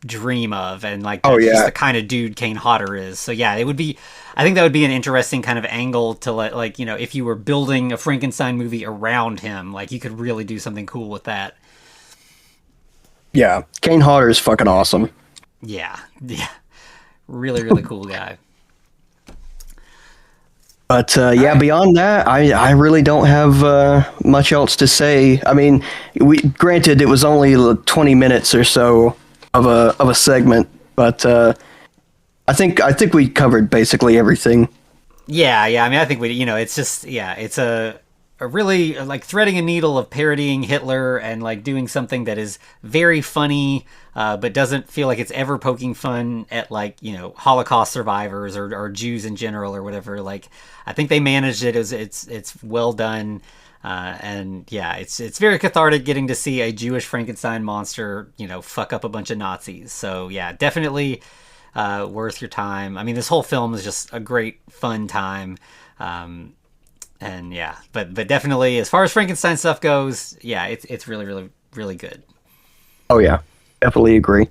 Speaker 2: dream of, and like, that's just the kind of dude Kane Hodder is. So yeah, it would be. I think that would be an interesting kind of angle to let, like, you know, if you were building a Frankenstein movie around him, like, you could really do something cool with that.
Speaker 3: Yeah, Kane Hodder is fucking awesome.
Speaker 2: Yeah, really, really cool guy.
Speaker 3: But beyond that, I really don't have much else to say. I mean, granted it was only 20 minutes or so of a segment, but I think we covered basically everything.
Speaker 2: Yeah. I mean, I think it's just, it's a really like threading a needle of parodying Hitler and like doing something that is very funny, but doesn't feel like it's ever poking fun at, like, you know, Holocaust survivors or Jews in general or whatever. Like, I think they managed it. It's well done. And yeah, it's very cathartic getting to see a Jewish Frankenstein monster, you know, fuck up a bunch of Nazis. So yeah, definitely worth your time. I mean, this whole film is just a great fun time. And yeah, but definitely as far as Frankenstein stuff goes, yeah, it's really, really, really good.
Speaker 3: Oh yeah, definitely agree.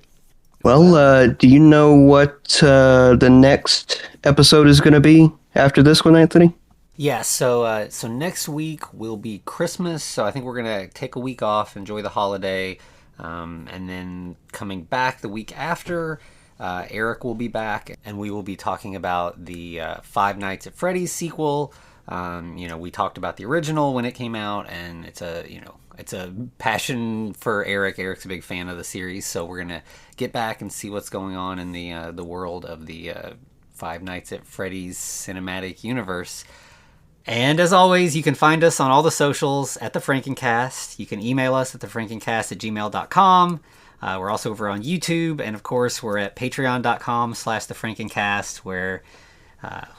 Speaker 3: Well, do you know what the next episode is going to be after this one, Anthony?
Speaker 2: Yeah, so next week will be Christmas, so I think we're going to take a week off, enjoy the holiday, and then coming back the week after, Eric will be back, and we will be talking about the Five Nights at Freddy's sequel. We talked about the original when it came out, and it's a passion for Eric. Eric's a big fan of the series, so we're gonna get back and see what's going on in the world of the Five Nights at Freddy's cinematic universe. And as always, you can find us on all the socials at The Frankencast. You can email us at thefrankencast@gmail.com. We're also over on YouTube, and of course, we're at patreon.com/thefrankencast, where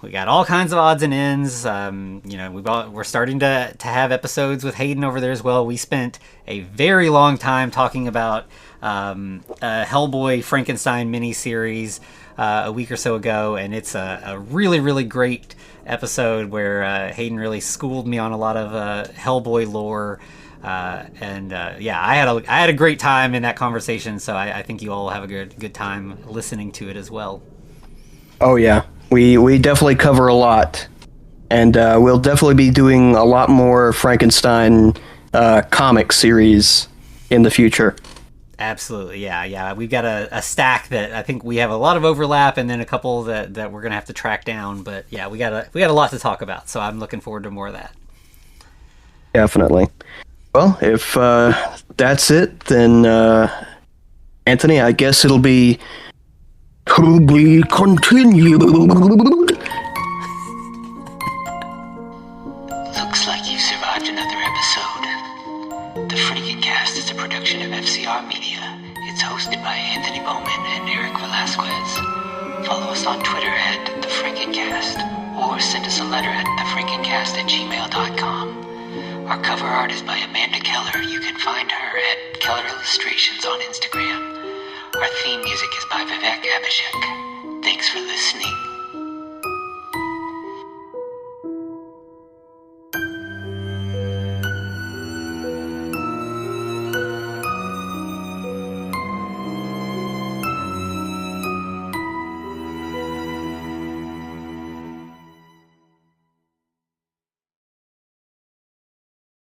Speaker 2: we got all kinds of odds and ends. We're starting to have episodes with Hayden over there as well. We spent a very long time talking about a Hellboy Frankenstein miniseries a week or so ago, and it's a really, really great episode where Hayden really schooled me on a lot of Hellboy lore. I had a great time in that conversation, so I think you all have a good time listening to it as well.
Speaker 3: Oh yeah. We definitely cover a lot, and we'll definitely be doing a lot more Frankenstein comic series in the future.
Speaker 2: Absolutely, yeah. We've got a stack that I think we have a lot of overlap, and then a couple that we're gonna have to track down. But yeah, we got a lot to talk about, so I'm looking forward to more of that.
Speaker 3: Definitely. Well, if that's it, then Anthony, I guess it'll be to be continued.
Speaker 1: Looks like you've survived another episode. The Freaking Cast is a production of FCR Media. It's hosted by Anthony Bowman and Eric Velasquez. Follow us on Twitter at The Freaking Cast, or send us a letter at thefreakingcast@gmail.com. Our cover art is by Amanda Keller. You can find her at Keller Illustrations on Instagram. Our theme music is by Vivek Abhishek. Thanks for listening.